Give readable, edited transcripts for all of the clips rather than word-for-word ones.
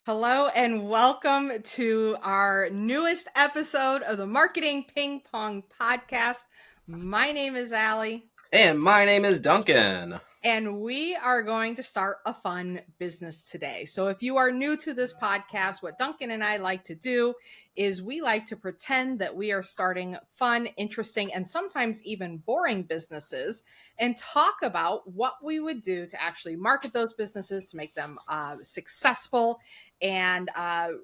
Hello and welcome to our newest episode of the Marketing Ping Pong Podcast. My name is Allie. And my name is Duncan. And we are going to start a fun business today. So if you are new to this podcast, what Duncan and I like to do is we like to pretend that we are starting fun, interesting, and sometimes even boring businesses and talk about what we would do to actually market those businesses to make them successful. And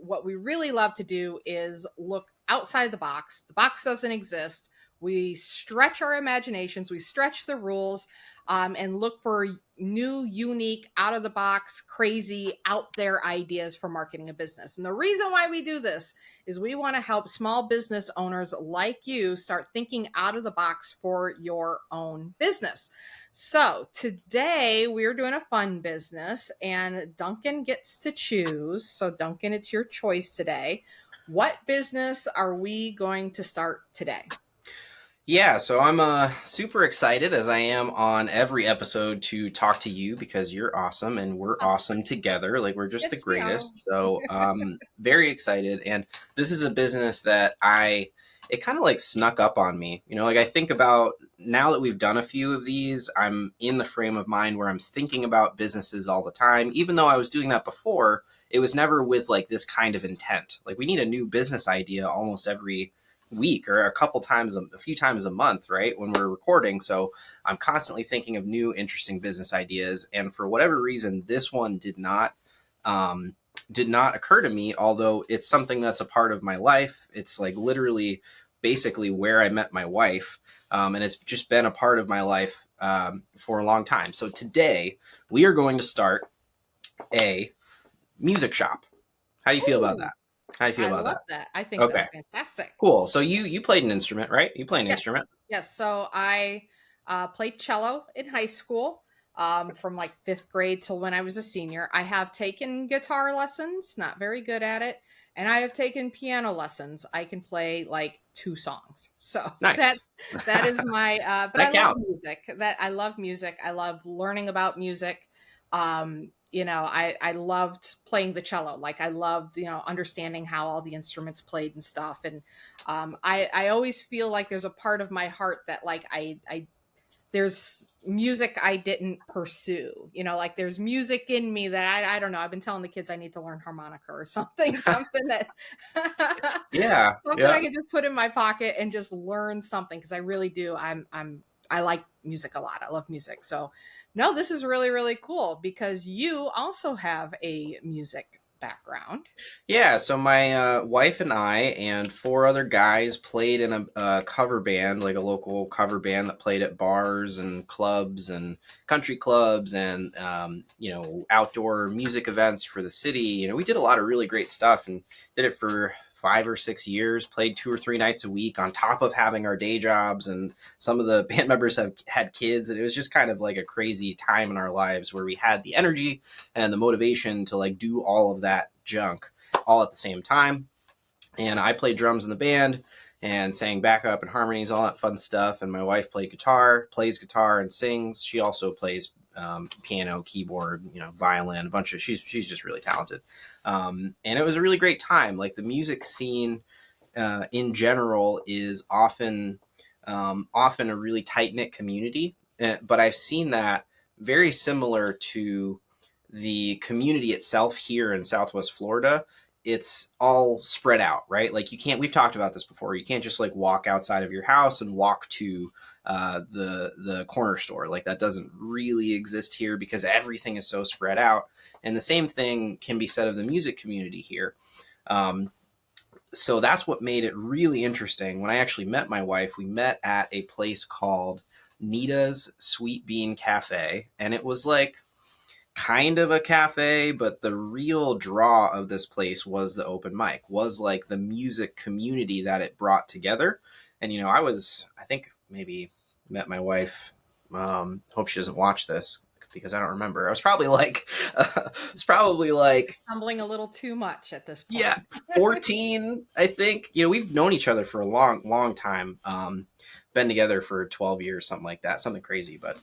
what we really love to do is look outside the box. The box doesn't exist. We stretch our imaginations, we stretch the rules, and look for new, unique, out of the box, crazy, out there ideas for marketing a business. And the reason why we do this is we want to help small business owners like you start thinking out of the box for your own business. So today we're doing a fun business and Duncan gets to choose. So Duncan, it's your choice today. What business are we going to start today? Yeah, so I'm super excited as I am on every episode to talk to you because you're awesome and we're awesome together. Like we're just the Yes, we are. greatest. So very excited. And this is a business that it kind of like snuck up on me. Like I think about now that we've done a few of these, I'm in the frame of mind where I'm thinking about businesses all the time. Even though I was doing that before, it was never with like this kind of intent. Like we need a new business idea almost every week or a few times a month, right, when we're recording. So I'm constantly thinking of new interesting business ideas, and for whatever reason this one did not occur to me, although it's something that's a part of my life. It's like literally basically where I met my wife, and it's just been a part of my life for a long time. So today we are going to start a music shop. How do you feel about that? How do you feel I about love that? that. I think Okay, that's fantastic. cool. So you played an instrument, right? You play an Yes. instrument. Yes. So I played cello in high school from like fifth grade till when I was a senior. I have taken guitar lessons, not very good at it. And I have taken piano lessons. I can play like 2 songs. So Nice. that is my but I That love counts. music. I love music. I love learning about music. I loved playing the cello. Like I loved, understanding how all the instruments played and stuff. And I always feel like there's a part of my heart that like I there's music I didn't pursue, like there's music in me that I don't know. I've been telling the kids I need to learn harmonica or something, something that Yeah, something I yeah. can just put in my pocket and just learn something. Cause I really do. I like music a lot. I love music. So no, this is really, really cool because you also have a music background. Yeah, so my wife and I and 4 other guys played in a cover band, like a local cover band that played at bars and clubs and country clubs and outdoor music events for the city. We did a lot of really great stuff and did it for 5 or 6 years. Played 2 or 3 nights a week on top of having our day jobs, and some of the band members have had kids, and it was just kind of like a crazy time in our lives where we had the energy and the motivation to like do all of that junk all at the same time. And I played drums in the band and sang backup and harmonies, all that fun stuff. And my wife plays guitar and sings. She also plays piano, keyboard, violin, a bunch of. She's just really talented. And it was a really great time. Like the music scene in general is often a really tight knit community, but I've seen that very similar to the community itself here in Southwest Florida. It's all spread out, right? Like we've talked about this before. You can't just like walk outside of your house and walk to the corner store. Like that doesn't really exist here because everything is so spread out. And the same thing can be said of the music community here. So that's what made it really interesting. When I actually met my wife, we met at a place called Nita's Sweet Bean Cafe, and it was like kind of a cafe, but the real draw of this place was the open mic, was like the music community that it brought together. And I think maybe met my wife. Hope she doesn't watch this because I don't remember. I was probably like, Stumbling a little too much at this point. yeah, 14, I think. We've known each other for a long, long time. Been together for 12 years, something like that, something crazy. But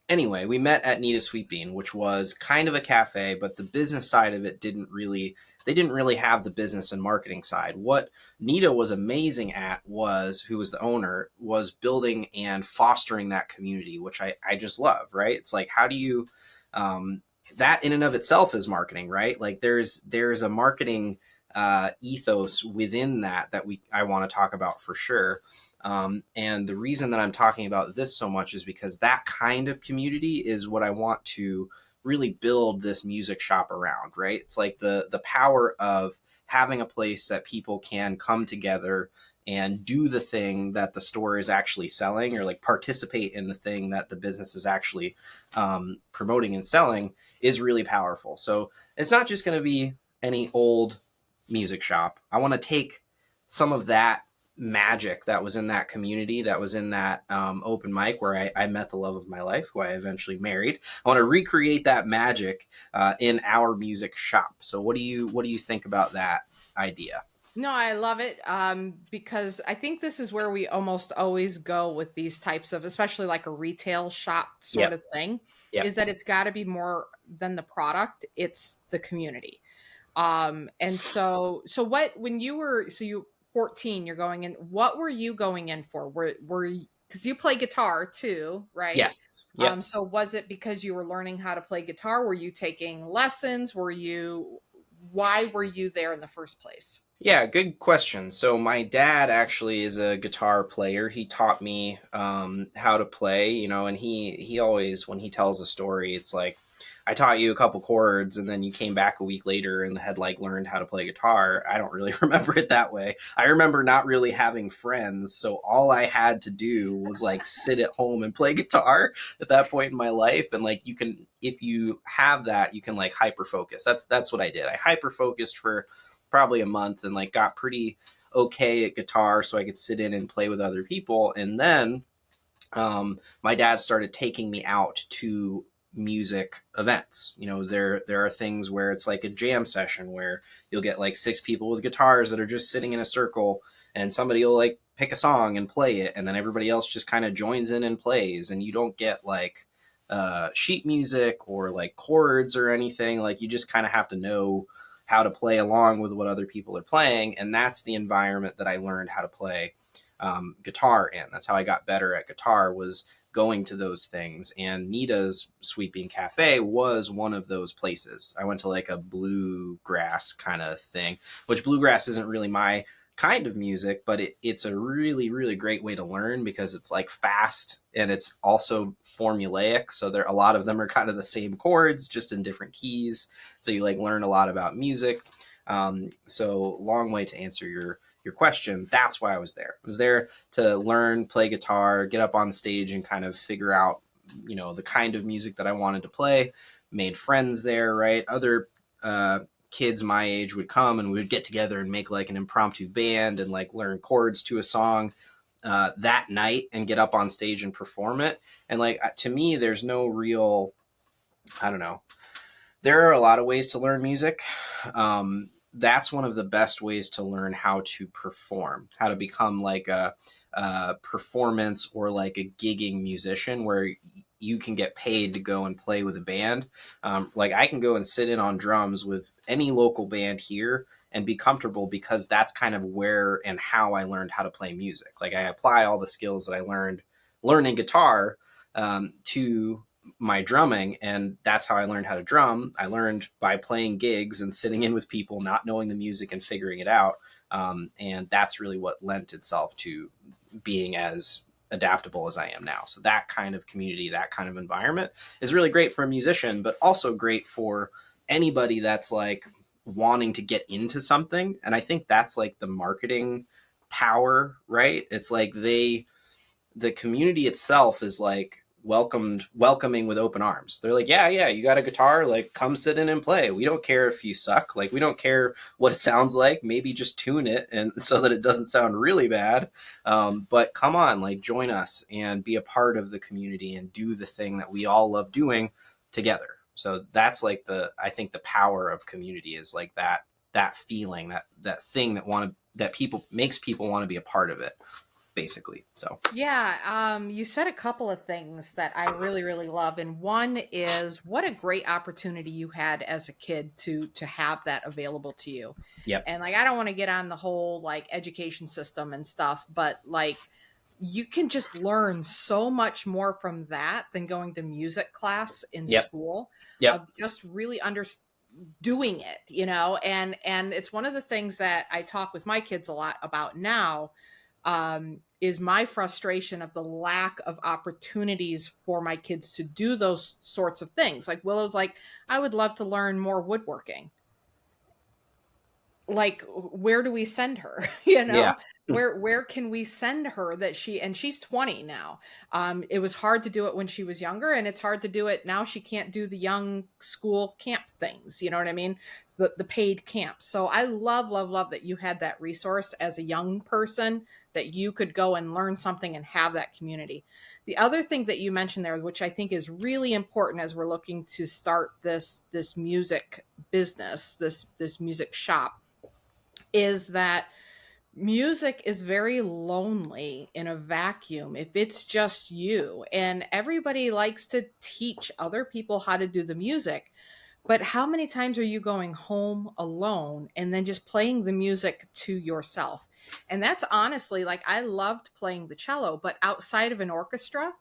Anyway, we met at Nita Sweet Bean, which was kind of a cafe, but the business side of it they didn't really have the business and marketing side. What Nita was amazing at was, who was the owner, was building and fostering that community, which I just love, right? It's like, how do you, that in and of itself is marketing, right? Like there's a marketing ethos within that I want to talk about for sure. And the reason that I'm talking about this so much is because that kind of community is what I want to really build this music shop around, right? It's like the power of having a place that people can come together and do the thing that the store is actually selling, or like participate in the thing that the business is actually promoting and selling, is really powerful. So it's not just going to be any old music shop. I want to take some of that magic that was in that community, that was in that open mic where I met the love of my life, who I eventually married. I want to recreate that magic in our music shop. So what do you think about that idea? No, I love it, because I think this is where we almost always go with these types of, especially like a retail shop sort Yep. of thing, Yep. is that it's got to be more than the product; it's the community. And so what when you were so you 14, you're going in. What were you going in for? Were because you play guitar too, right? Yes. Yep. So was it because you were learning how to play guitar? Were you taking lessons? Why were you there in the first place? Yeah, good question. So my dad actually is a guitar player. He taught me how to play, and he always, when he tells a story, it's like, I taught you a couple chords and then you came back a week later and had like learned how to play guitar. I don't really remember it that way. I remember not really having friends, so all I had to do was like sit at home and play guitar at that point in my life. And like, you can, if you have that, you can like hyper focus. That's what I did. I hyper focused for probably a month and like got pretty okay at guitar so I could sit in and play with other people. And then my dad started taking me out to music events. There are things where it's like a jam session where you'll get like six people with guitars that are just sitting in a circle, and somebody will like pick a song and play it, and then everybody else just kind of joins in and plays, and you don't get like sheet music or like chords or anything. Like, you just kind of have to know how to play along with what other people are playing, and that's the environment that I learned how to play guitar in. That's how I got better at guitar, was going to those things. And Nita's Sweet Bean Cafe was one of those places. I went to like a bluegrass kind of thing, which bluegrass isn't really my kind of music, but it's a really, really great way to learn because it's like fast and it's also formulaic. So a lot of them are kind of the same chords, just in different keys. So you like learn a lot about music. So long way to answer your question. That's why I was there. I was there to learn, play guitar, get up on stage and kind of figure out, the kind of music that I wanted to play. Made friends there, right? Other kids my age would come and we would get together and make like an impromptu band and like learn chords to a song that night and get up on stage and perform it. And like, to me, there's no real, I don't know. There are a lot of ways to learn music. That's one of the best ways to learn how to perform, how to become like a performance or like a gigging musician where you can get paid to go and play with a band. Like, I can go and sit in on drums with any local band here and be comfortable because that's kind of where and how I learned how to play music. Like, I apply all the skills that I learned learning guitar to my drumming, and that's how I learned how to drum. I learned by playing gigs and sitting in with people, not knowing the music and figuring it out. And that's really what lent itself to being as adaptable as I am now. So that kind of community, that kind of environment is really great for a musician, but also great for anybody that's like wanting to get into something. And I think that's like the marketing power, right? It's like the community itself is like welcoming with open arms. They're like, yeah, you got a guitar, like come sit in and play. We don't care if you suck. Like, we don't care what it sounds like. Maybe just tune it and so that it doesn't sound really bad. But come on, like, join us and be a part of the community and do the thing that we all love doing together. So that's like I think the power of community is like that feeling, that thing that people makes people want to be a part of it. basically. So Yeah, you said a couple of things that I really, really love, and one is what a great opportunity you had as a kid to have that available to you. yep, And like, I don't want to get on the whole like education system and stuff, but like, you can just learn so much more from that than going to music class in yep, school, yep, of just really doing it, and it's one of the things that I talk with my kids a lot about now, is my frustration of the lack of opportunities for my kids to do those sorts of things. Like Willow's like, I would love to learn more woodworking. Like, where do we send her? yeah, Where can we send her that she's 20 now. It was hard to do it when she was younger, and it's hard to do it now. She can't do the young school camp things, you know what I mean? The paid camps. So I love that you had that resource as a young person, that you could go and learn something and have that community. The other thing that you mentioned there, which I think is really important as we're looking to start this music business, this music shop, is that music is very lonely in a vacuum if it's just you. And everybody likes to teach other people how to do the music. But how many times are you going home alone and then just playing the music to yourself? And that's honestly, like, I loved playing the cello, but outside of an orchestra,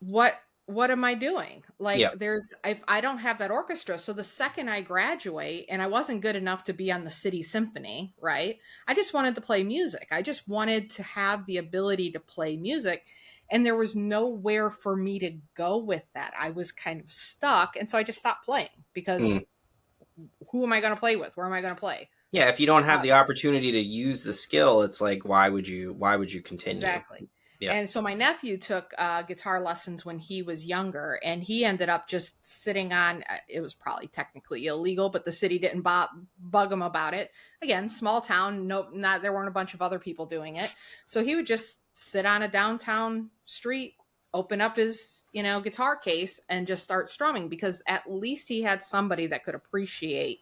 what am I doing? Like, yep, there's, if I don't have that orchestra, so the second I graduate, and I wasn't good enough to be on the city symphony, right? I just wanted to play music. I just wanted to have the ability to play music, and there was nowhere for me to go with that. I was kind of stuck, and so I just stopped playing because mm. who am I going to play with? Where am I going to play? Yeah. If you don't have Uh, the opportunity to use the skill, it's like, why would you continue? Exactly. Yeah, And so my nephew took guitar lessons when he was younger, and he ended up just sitting on, it was probably technically illegal, but the city didn't bug him about it. Again, small town, no, not, there weren't a bunch of other people doing it. So he would just sit on a downtown street, open up his, guitar case and just start strumming, because at least he had somebody that could appreciate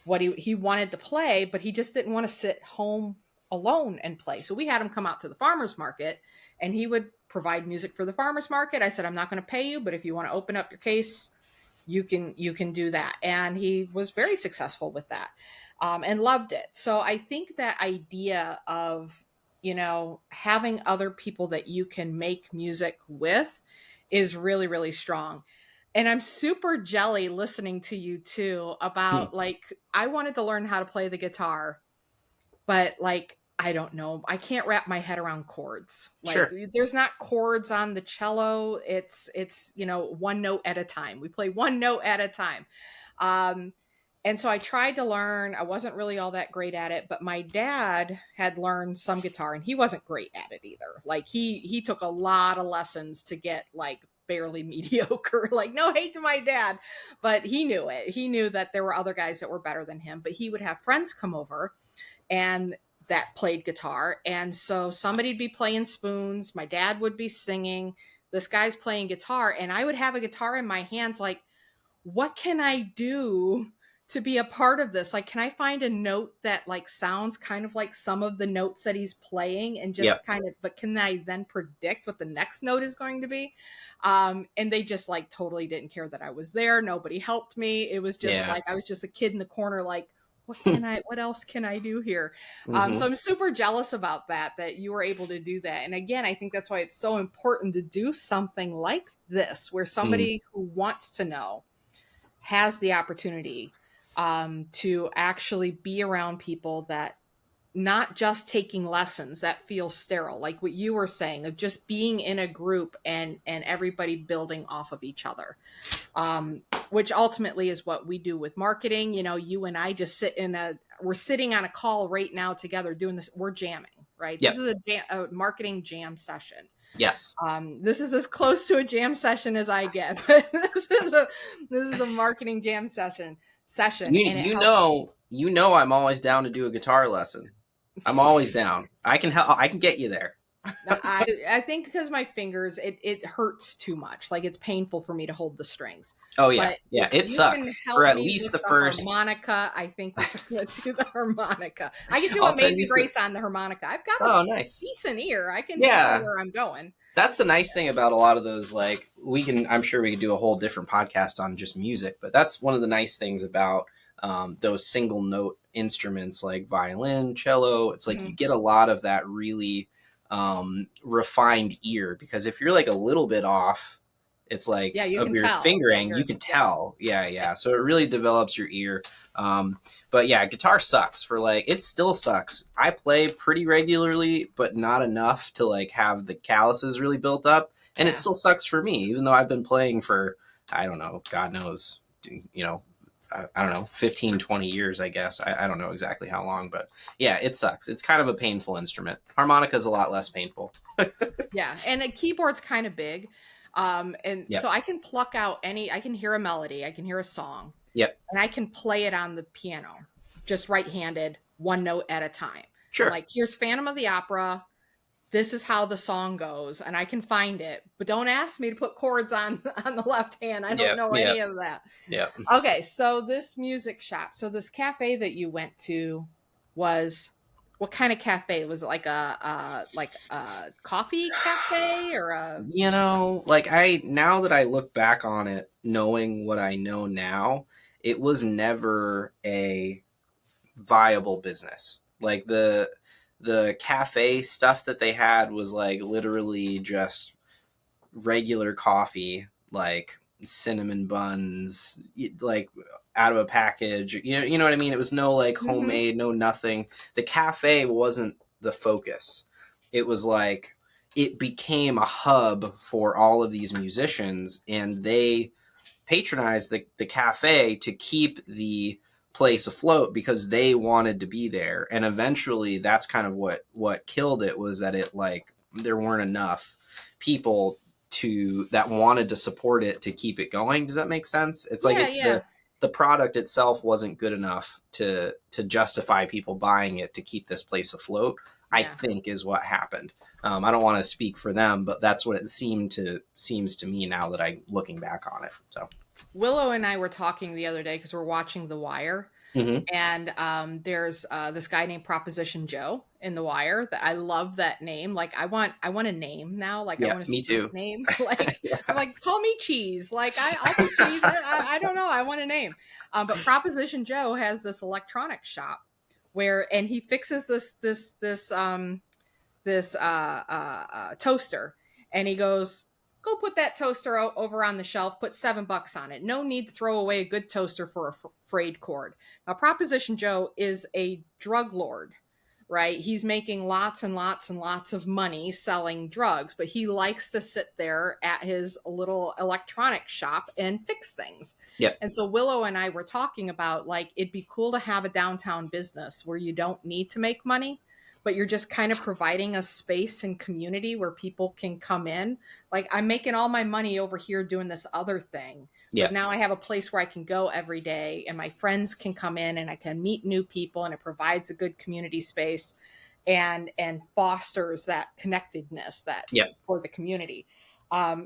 what he wanted to play, but he just didn't want to sit home alone and play. So we had him come out to the farmers market, and he would provide music for the farmers market. I said, I'm not going to pay you, but if you want to open up your case, you can do that. And he was very successful with that, and loved it. So I think that idea of, having other people that you can make music with is really, really strong. And I'm super jelly listening to you too hmm. about, like, I wanted to learn how to play the guitar, but like, I don't know. I can't wrap my head around chords. Like, Sure. there's not chords on the cello. It's one note at a time. We play one note at a time. Um and so I tried to learn. I wasn't really all that great at it, but my dad had learned some guitar, and he wasn't great at it either. Like, he took a lot of lessons to get like barely mediocre. Like, no hate to my dad, but he knew it. He knew that there were other guys that were better than him, but he would have friends come over and that played guitar. And so somebody'd be playing spoons, my dad would be singing, this guy's playing guitar, and I would have a guitar in my hands, like, what can I do to be a part of this? Like, can I find a note that like sounds kind of like some of the notes that he's playing, and Yep. just kind of, but can I then predict what the next note is going to be? And they just like totally didn't care that I was there. Nobody helped me. It was just Yeah. like I was just a kid in the corner, like, what else can I do here? So hmm. I'm super jealous about that you were able to do that. And again, I think that's why it's so important to do something like this, where Mm. somebody who wants to know has the opportunity, to actually be around people that, not just taking lessons that feel sterile, like what you were saying, of just being in a group and everybody building off of each other, which ultimately is what we do with marketing. You and I just we're sitting on a call right now together doing this. We're jamming, right? This Yep. is a marketing jam session. Yes. This is as close to a jam session as I get, but this is a marketing jam session, You and it you helps. know you know I'm always down to do a guitar lesson. I'm always down. I can help. I can get you there. I think because my fingers, it hurts too much. Like it's painful for me to hold the strings. Oh yeah, But yeah, if it you can sucks for help at me least with the the first. harmonica, I think we should do the harmonica. I can do I'll send you Amazing some. Grace on the harmonica. I've got a Oh, nice. decent ear. I can tell Yeah, where I'm going. that's the nice thing about a lot of those. Like I'm sure we could do a whole different podcast on just music, but that's one of the nice things about those single note instruments like violin, cello. It's like you Mhm. get a lot of that really refined ear, because if you're like a little bit off, it's like Yeah, you of can your tell that fingering, you you're, can yeah, tell. Yeah, yeah, yeah. So it really develops your ear. Um, but yeah, guitar sucks for like, it still sucks. I play pretty regularly, but not enough to like have the calluses really built up. And it yeah. still sucks for me, even though I've been playing for, I don't know, God knows, I don't know, 15, 20 years, I guess. I don't know exactly how long, but yeah, it sucks. It's kind of a painful instrument. Harmonica's a lot less painful. Yeah, and a keyboard's kind of big. And Yep. so I can pluck out I can hear a melody, I can hear a song, Yep. and I can play it on the piano, just right-handed, one note at a time. I'm Sure. like, here's Phantom of the Opera. This is how the song goes, and I can find it. But don't ask me to put chords on on the left hand. I don't Yep. know Yep. any of that. Yep. Okay, so this music shop, so this cafe that you went to was what kind of cafe? Was it like a coffee cafe or a Like now that I look back on it, knowing what I know now, it was never a viable business. Like the cafe stuff that they had was like literally just regular coffee, like cinnamon buns, like out of a package. You know what I mean? It was no like Mhm. homemade, no nothing. The cafe wasn't the focus. It was like it became a hub for all of these musicians, and they patronized the cafe to keep the place afloat because they wanted to be there. And eventually that's kind of what killed it, was that it like there weren't enough people to that wanted to support it to keep it going. Does that make sense? It's like Yeah, yeah. the product itself wasn't good enough to justify people buying it to keep this place afloat, I Yeah. think, is what happened. I don't want to speak for them, but that's what it seems to me now that I'm looking back on it. So Willow and I were talking the other day because we're watching The Wire, mm-hmm. and there's this guy named Proposition Joe in The Wire. That I love that name. Like I want a name now. Like I Yeah, want a me street too. name. Like I'm Yeah. like, call me Cheese. Like I'll do Cheese. I don't know. I want a name. But Proposition Joe has this electronics shop where, and he fixes this toaster, and he goes, go put that toaster over on the shelf, put $7 on it. No need to throw away a good toaster for a frayed cord. Now Proposition Joe is a drug lord, right? He's making lots and lots and lots of money selling drugs, but he likes to sit there at his little electronics shop and fix things. Yep. And so Willow and I were talking about, like, it'd be cool to have a downtown business where you don't need to make money, but you're just kind of providing a space and community where people can come in. Like, I'm making all my money over here doing this other thing, but Yep. now I have a place where I can go every day and my friends can come in and I can meet new people, and it provides a good community space and fosters that connectedness that Yep. for the community.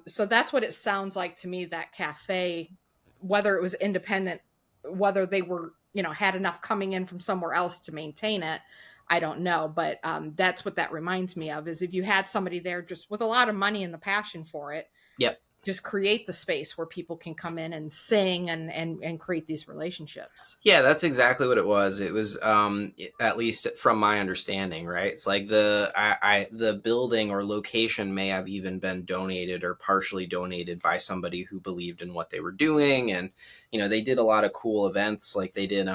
So that's what it sounds like to me, that cafe, whether it was independent, whether they were, had enough coming in from somewhere else to maintain it, I don't know, but that's what that reminds me of, is if you had somebody there just with a lot of money and the passion for it, Yep. just create the space where people can come in and sing and create these relationships. Yeah, that's exactly what it was. It was, at least from my understanding, right? It's like the building or location may have even been donated or partially donated by somebody who believed in what they were doing, and they did a lot of cool events. Like they did,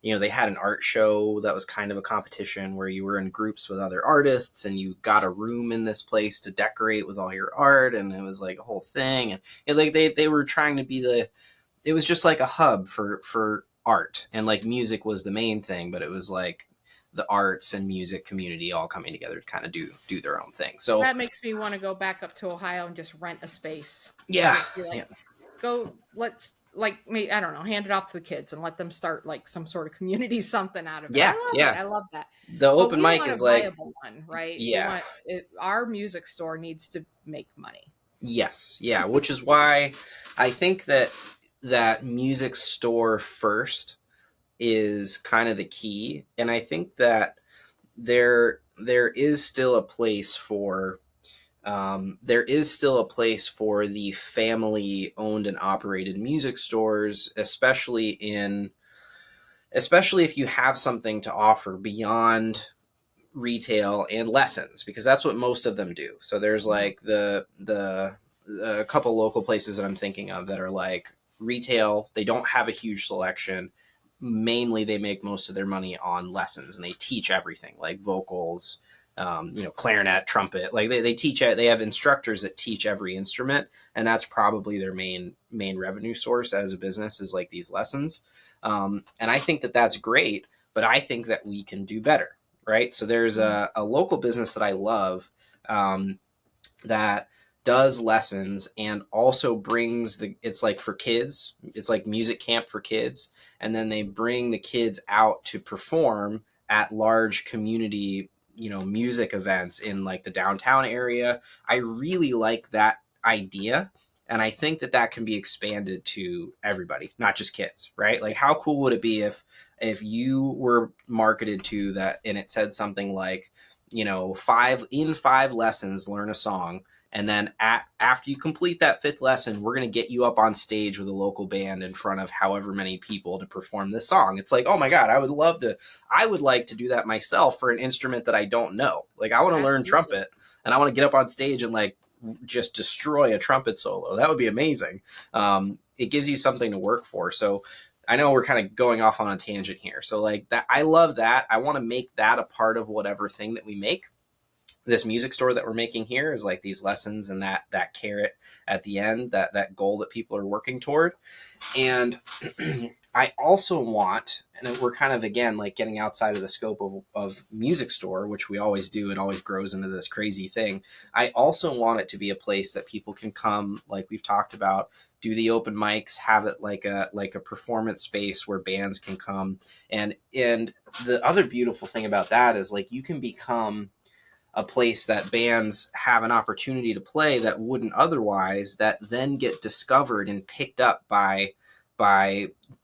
they had an art show that was kind of a competition where you were in groups with other artists and you got a room in this place to decorate with all your art, and it was like a whole thing. And like they were trying to be it was just like a hub for art, and like music was the main thing, but it was like the arts and music community all coming together to kind of do their own thing. So That makes me want to go back up to Ohio and just rent a space and yeah, just be yeah, like, go, like me, I don't know, hand it off to the kids and let them start like some sort of community something out of it. I Yeah, love it. yeah. I love that. The But open we mic want a is like, viable one, right? We yeah, want it, our music store needs to make money. yes, yeah, which is why I think that music store first is kind of the key, and I think that there is still a place for the family owned and operated music stores, especially if you have something to offer beyond retail and lessons, because that's what most of them do. So there's Mhm. like the a couple local places that I'm thinking of that are like retail. They don't have a huge selection. Mainly, they make most of their money on lessons, and they teach everything like vocals, clarinet, trumpet. Like they teach it. They have instructors that teach every instrument, and that's probably their main revenue source as a business is like these lessons. And I think that that's great, but I think that we can do better, right? So there's Mhm. a local business that I love, that does lessons and also brings it's like for kids, it's like music camp for kids, and then they bring the kids out to perform at large community, music events in like the downtown area. I really like that idea, and I think that that can be expanded to everybody, not just kids, right? Like how cool would it be if you were marketed to that and it said something like, 5 lessons learn a song, and then after you complete that 5th lesson, we're going to get you up on stage with a local band in front of however many people to perform this song. It's like, oh my god, I would like to do that myself for an instrument that I don't know. Like I want to learn Absolutely. trumpet, and I want to get up on stage and like just destroy a trumpet solo. That would be amazing. It gives you something to work for. So I know we're kind of going off on a tangent here. So like that, I love that. I want to make that a part of whatever thing that we make. This music store that we're making here is like these lessons and that carrot at the end, that goal that people are working toward. And I also want, and we're kind of again like getting outside of the scope of music store, which we always do. It always grows into this crazy thing. I also want it to be a place that people can come, like we've talked about, do the open mics, have it like a performance space where bands can come. And the other beautiful thing about that is like you can become a place that bands have an opportunity to play that wouldn't otherwise, that then get discovered and picked up by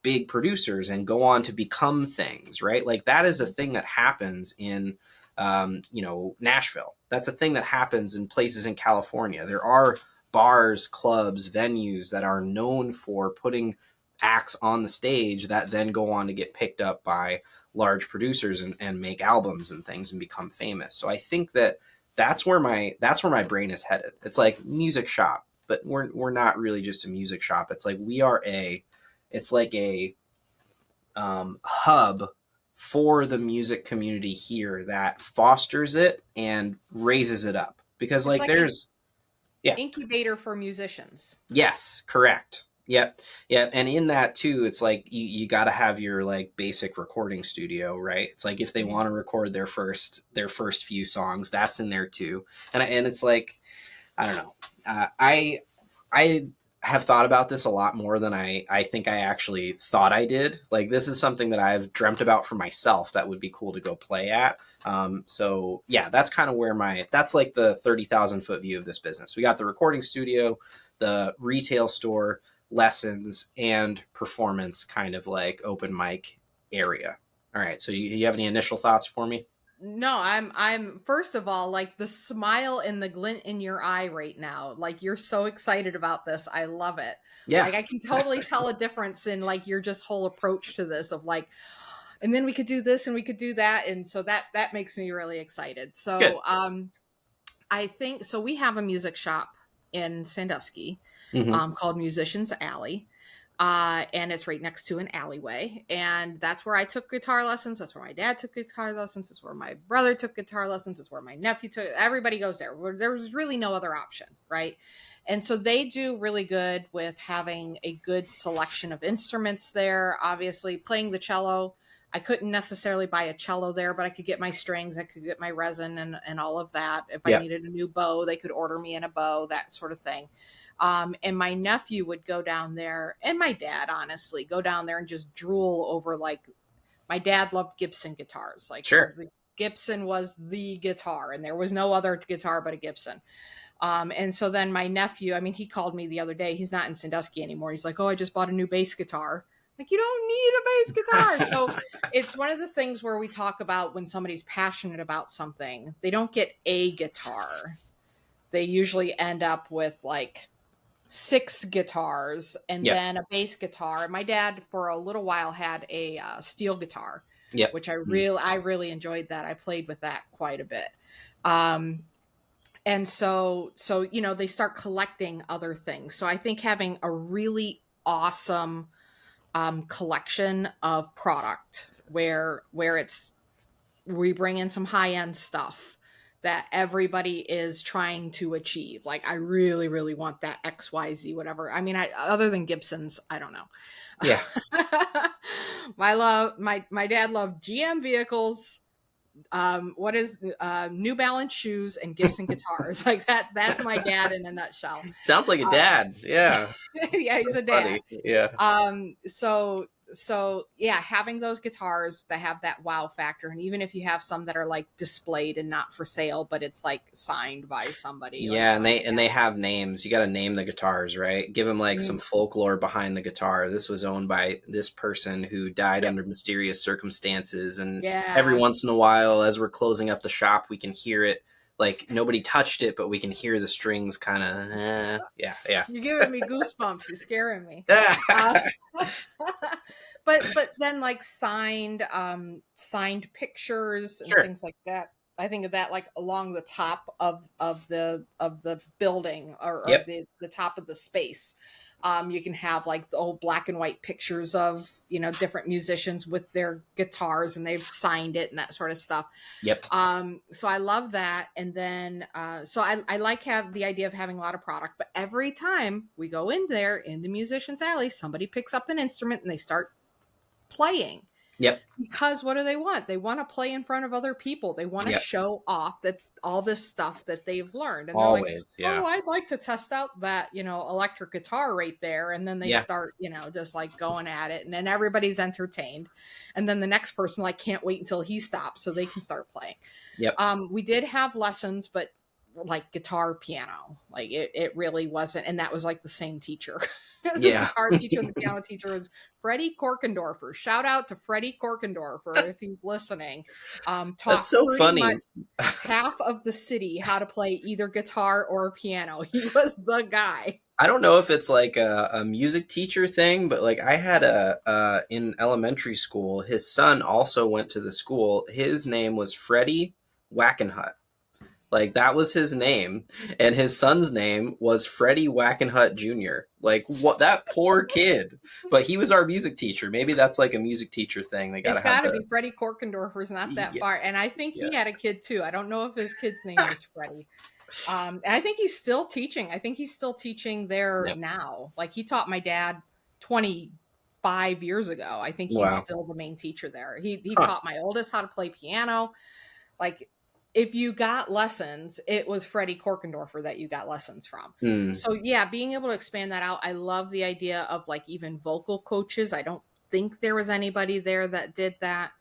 big producers and go on to become things, right? Like that is a thing that happens in Nashville. That's a thing that happens in places in California. There are bars, clubs, venues that are known for putting acts on the stage that then go on to get picked up by large producers and make albums and things and become famous. So I think that that's where my brain is headed. It's like music shop, but we're not really just a music shop. It's like it's like a hub for the music community here that fosters it and raises it up, because It's like like an there's yeah. incubator for musicians. Yes, correct. Yep. Yep. And in that too, it's like you got to have your like basic recording studio, right? It's like if they Mhm. want to record their first few songs, that's in there too. And it's like, I don't know. I have thought about this a lot more than I think I actually thought I did. Like this is something that I've dreamt about for myself that would be cool to go play at. So yeah, that's kind of where that's like the 30,000 foot view of this business. We got the recording studio, the retail store, lessons, and performance kind of like open mic area. All right. So you have any initial thoughts for me? No, I'm first of all, like the smile and the glint in your eye right now. Like you're so excited about this. I love it. Yeah. Like I can totally tell a difference in like your just whole approach to this of like, and then we could do this and we could do that. And so that makes me really excited. Good. So I think so we have a music shop in Sandusky Hmm. called Musicians Alley. And it's right next to an alleyway. And that's where I took guitar lessons. That's where my dad took guitar lessons. That's where my brother took guitar lessons. It's where my nephew took. Everybody goes there. There was really no other option, right? And so they do really good with having a good selection of instruments there. Obviously, playing the cello. I couldn't necessarily buy a cello there, but I could get my strings, I could get my resin and all of that. If I Yeah. needed a new bow, they could order me in a bow, that sort of thing. And my nephew would go down there, and my dad, honestly, go down there and just drool over, like, my dad loved Gibson guitars. Like, Sure. Gibson was the guitar, and there was no other guitar but a Gibson. And so then my nephew, I mean, he called me the other day. He's not in Sandusky anymore. He's like, "Oh, I just bought a new bass guitar." Like, you don't need a bass guitar. So it's one of the things where we talk about when somebody's passionate about something, they don't get a guitar. They usually end up with like 6 guitars and then a bass guitar. My dad, for a little while, had a steel guitar, which I really enjoyed that. I played with that quite a bit. And so, you know, they start collecting other things. So I think having a really awesome collection of product where we bring in some high-end stuff that everybody is trying to achieve. Like, I really, really want that XYZ, whatever. I mean, other than Gibson's, I don't know. Yeah. My dad loved GM vehicles, New Balance shoes, and Gibson guitars. Like, that's my dad in a nutshell. Sounds like a dad. Yeah. Yeah, he's That's a dad. funny. Yeah. So yeah, having those guitars that have that wow factor, and even if you have some that are like displayed and not for sale, but it's like signed by somebody. Yeah, and they have names. You got to name the guitars, right? Give them like some folklore behind the guitar. This was owned by this person who died under mysterious circumstances, and every once in a while, as we're closing up the shop, we can hear it. Like, nobody touched it, but we can hear the strings kind of, yeah. You're giving me goosebumps. You're scaring me. But then, like, signed pictures and things like that. I think of that like along the top of the building or the top of the space. You can have like the old black and white pictures of, you know, different musicians with their guitars, and they've signed it and that sort of stuff. So I love that. And then, so I like the idea of having a lot of product, but every time we go in there in the Musician's Alley, somebody picks up an instrument and they start playing. Because what do they want? They want to play in front of other people. They want to show off that all this stuff that they've learned. And they're like, oh, I'd like to test out that, you know, electric guitar right there. And then they start, you know, just like going at it. And then everybody's entertained. And then the next person like can't wait until he stops so they can start playing. We did have lessons, but like guitar, piano, like it really wasn't. And that was like the same teacher. The guitar teacher and the piano teacher was Freddie Korkendorfer. Shout out to Freddie Korkendorfer if he's listening. Taught That's so funny. Much half of the city how to play either guitar or piano. He was the guy. I don't know if it's like a music teacher thing, but like I had in elementary school, his son also went to the school. His name was Freddie Wackenhut. Like, that was his name, and his son's name was Freddie Wackenhut Jr. Like, what, that poor kid. But he was our music teacher. Maybe that's like a music teacher thing. They gotta be Freddie Korkendorfer's not that far, and I think he had a kid too. I don't know if his kid's name was Freddie. And I think he's still teaching. I think he's still teaching there now. Like, he taught my dad 25 years ago. I think he's still the main teacher there. He taught my oldest how to play piano. Like, if you got lessons, it was Freddie Korkendorfer that you got lessons from. So yeah, being able to expand that out. I love the idea of like even vocal coaches. I don't think there was anybody there that did that.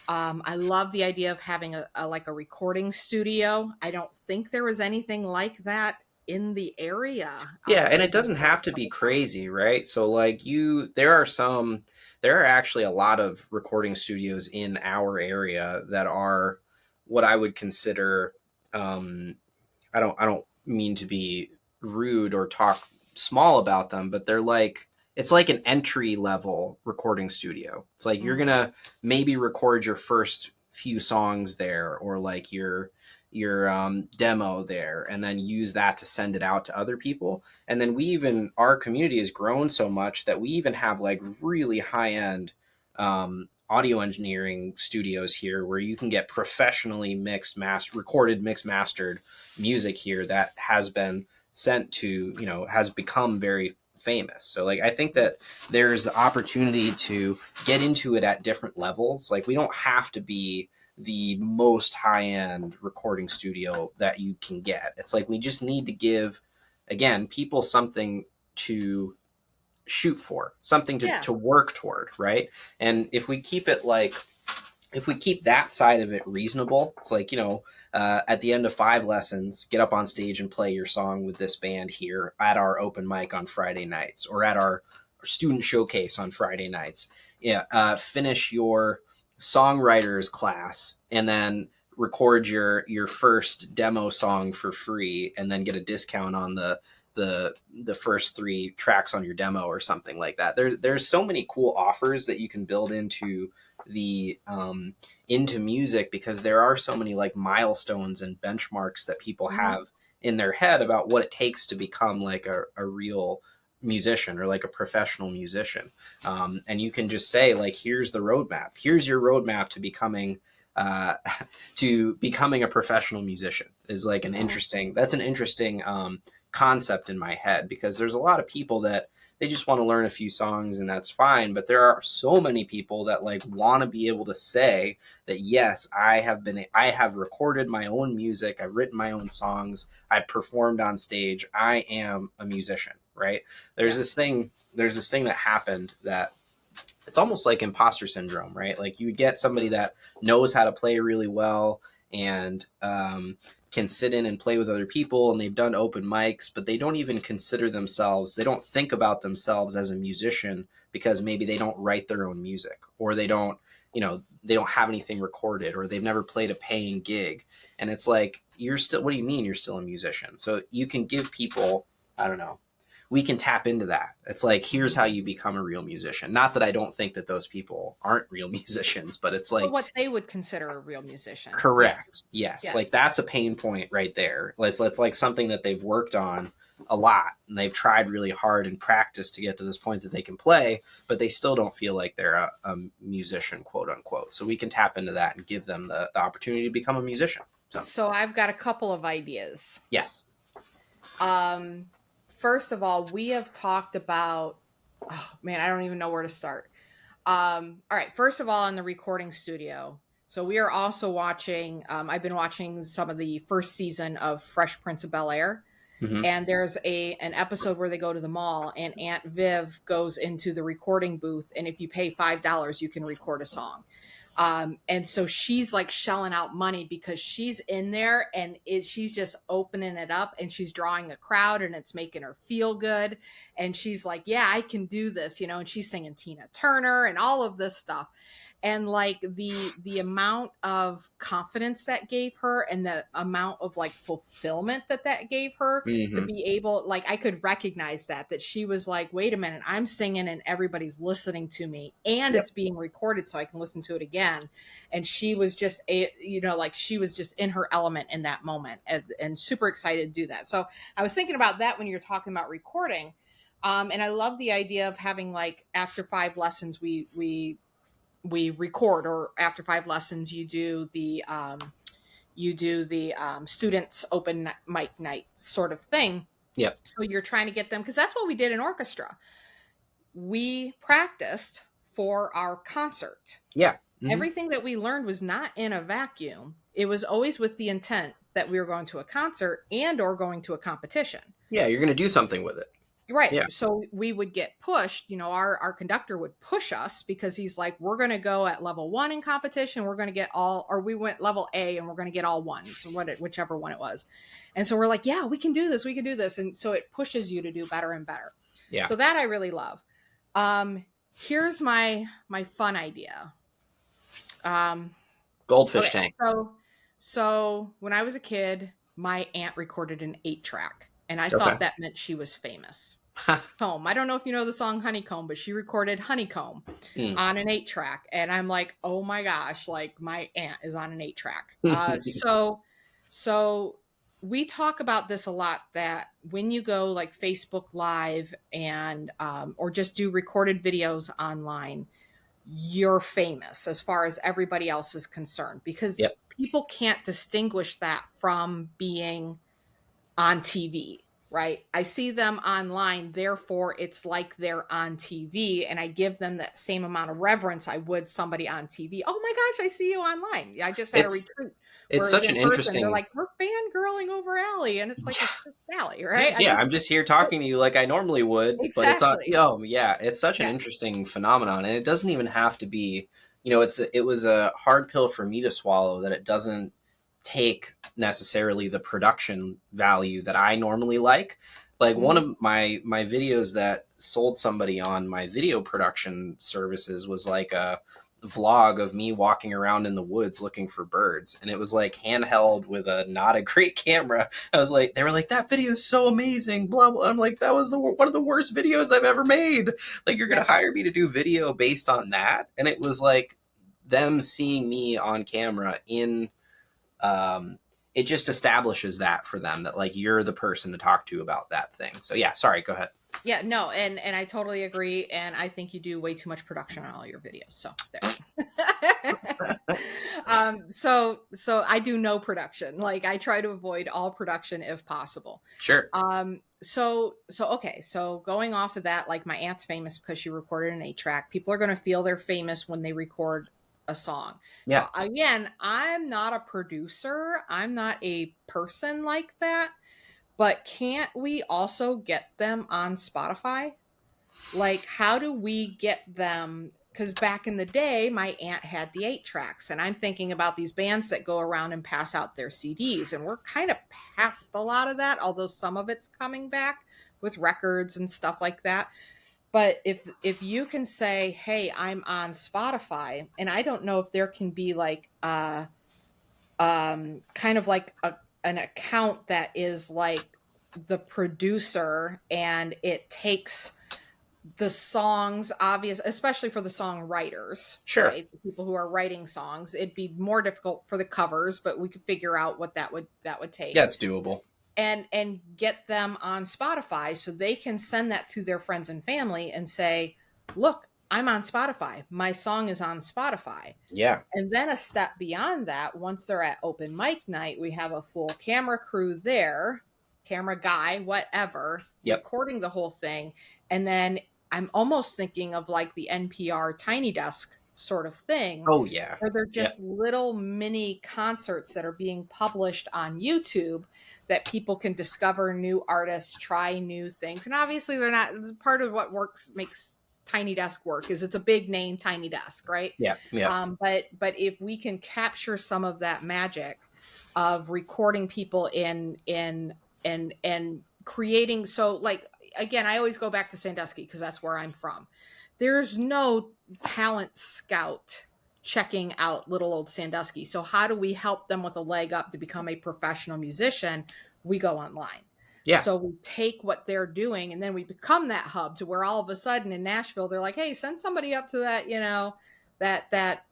I love the idea of having a recording studio. I don't think there was anything like that in the area. Yeah. And it doesn't have to be crazy, right? So like there are actually a lot of recording studios in our area that are what I would consider, I don't mean to be rude or talk small about them, but it's like an entry level recording studio. It's like you're gonna maybe record your first few songs there, or like your demo there, and then use that to send it out to other people. And then our community has grown so much that we even have like really high end audio engineering studios here where you can get professionally recorded, mixed, mastered music here that has been sent to, you know, has become very famous. So like, I think that there's the opportunity to get into it at different levels. Like, we don't have to be the most high-end recording studio that you can get. It's like, we just need to give again, people something to shoot for, something Yeah. to work toward, right? And if we keep that side of it reasonable, it's like, at the end of 5 lessons, get up on stage and play your song with this band here at our open mic on Friday nights, or at our student showcase on Friday nights. Yeah, finish your songwriters class and then record your first demo song for free, and then get a discount on the first 3 tracks on your demo or something like that. There's so many cool offers that you can build the into music, because there are so many like milestones and benchmarks that people Mhm. have in their head about what it takes to become like a real musician, or like a professional musician. And you can just say, like, here's the roadmap, here's your roadmap to becoming uh, to becoming a professional musician, is like an interesting concept in my head, because there's a lot of people that they just want to learn a few songs and that's fine, but there are so many people that like want to be able to say that, yes, I have recorded my own music, I've written my own songs, I've performed on stage, I am a musician, right? Yeah. There's this thing that happened that it's almost like imposter syndrome, right? Like, you would get somebody that knows how to play really well, and can sit in and play with other people, and they've done open mics, but they don't even consider themselves, they don't think about themselves as a musician, because maybe they don't write their own music, or they don't have anything recorded, or they've never played a paying gig. And it's like, what do you mean you're still a musician? So you can give people, I don't know, we can tap into that. It's like, here's how you become a real musician. Not that I don't think that those people aren't real musicians, but it's But like, what they would consider a real musician. Yes. correct. Yes. Yes. Like, that's a pain point right there. Let's like something that they've worked on a lot, and they've tried really hard and practiced to get to this point that they can play, but they still don't feel like they're a musician, quote unquote. So we can tap into that and give them the opportunity to become a musician. So I've got a couple of ideas. Yes. Um, First of all, we have talked about, oh man, I don't even know where to start. All right. First of all, in the recording studio. So we are also watching, I've been watching some of the first season of Fresh Prince of Bel-Air. Mm-hmm. And there's an episode where they go to the mall, and Aunt Viv goes into the recording booth, and if you pay $5, you can record a song. And so she's like shelling out money because she's in there, and she's just opening it up, and she's drawing a crowd, and it's making her feel good. And she's like, yeah, I can do this, and she's singing Tina Turner and all of this stuff. And like the amount of confidence that gave her, and the amount of like fulfillment that gave her, to Mm-hmm. be able, like, I could recognize that she was like, wait a minute, I'm singing and everybody's listening to me, and Yep. it's being recorded so I can listen to it again. And she was just like, she was just in her element in that moment, and super excited to do that. So I was thinking about that when you're talking about recording. And I love the idea of having, like, after 5 lessons, we record, or after 5 lessons you do the students open mic night sort of thing. Yep. So you're trying to get them, because that's what we did in orchestra. We practiced for our concert. Yeah. Mm-hmm. Everything that we learned was not in a vacuum. It was always with the intent that we were going to a concert and or going to a competition. Yeah, you're going to do something with it. Right. Yeah. So we would get pushed, our conductor would push us, because he's like, we're going to go at level 1 in competition. We're going to get all, or we went level A and we're going to get all ones, whichever one it was. And so we're like, yeah, we can do this. We can do this. And so it pushes you to do better and better. Yeah. So that I really love. Here's my fun idea. Goldfish Okay, tank. so when I was a kid, my aunt recorded an 8-track, and I Okay. thought that meant she was famous. Home. I don't know if you know the song Honeycomb, but she recorded Honeycomb on an 8-track, and I'm like, oh my gosh, like, my aunt is on an 8-track. So we talk about this a lot, that when you go like Facebook Live and or just do recorded videos online, you're famous as far as everybody else is concerned, because people can't distinguish that from being on TV. right? I see them online, therefore it's like they're on TV, and I give them that same amount of reverence I would somebody on TV. Oh my gosh, I see you online. I just had a It's retreat. it's Whereas such in an person, they're interesting. like, we're fangirling over Allie, and it's like, it's just Allie, right? I Yeah, just I'm just here talking to you like I normally would, but it's on. exactly. Oh, yeah, it's such an Yeah. interesting phenomenon, and it doesn't even have to be. It was a hard pill for me to swallow that it doesn't take necessarily the production value that I normally like. Like one Mhm. of my videos that sold somebody on my video production services was like a vlog of me walking around in the woods looking for birds, and it was like handheld with a not a great camera. I was like, they were like, that video is so amazing, blah blah. I'm like, that was one of the worst videos I've ever made. Like, you're gonna Yep. hire me to do video based on that? And it was like them seeing me on camera in, um, it just establishes that for them that like you're the person to talk to about that thing. So yeah, sorry, go ahead. Yeah, no, and I totally agree, and I think you do way too much production on all your videos. So there. So I do no production. Like, I try to avoid all production if possible. Sure. So okay, so going off of that, like, my aunt's famous because she recorded an 8-track. People are going to feel they're famous when they record a song. Yeah. So again, I'm not a producer. I'm not a person like that. But can't we also get them on Spotify? Like, how do we get them? Because back in the day, my aunt had the 8-tracks, and I'm thinking about these bands that go around and pass out their CDs, and we're kind of past a lot of that, although some of it's coming back with records and stuff like that. But if you can say, "Hey, I'm on Spotify," and I don't know if there can be like kind of like an account that is like the producer, and it takes the songs, obvious, especially for the songwriters, Sure. right? The people who are writing songs. It'd be more difficult for the covers, but we could figure out what that would Yeah, take, it's doable. and get them on Spotify so they can send that to their friends and family and say, look, I'm on Spotify. My song is on Spotify. Yeah. And then a step beyond that, once they're at open mic night, we have a full camera crew there, camera guy, whatever, Yep. recording the whole thing. And then I'm almost thinking of like the NPR Tiny Desk sort of thing, Oh yeah. where they're Yeah. just little mini concerts that are being published on YouTube that people can discover new artists, try new things. And obviously they're not part of what makes Tiny Desk work is it's a big name, Tiny Desk, right? Yeah. Yeah. But if we can capture some of that magic of recording people and creating, so like, again, I always go back to Sandusky because that's where I'm from. There's no talent scout checking out little old Sandusky. So how do we help them with a leg up to become a professional musician? We go online. Yeah. So we take what they're doing, and then we become that hub to where all of a sudden in Nashville, they're like, hey, send somebody up to that, that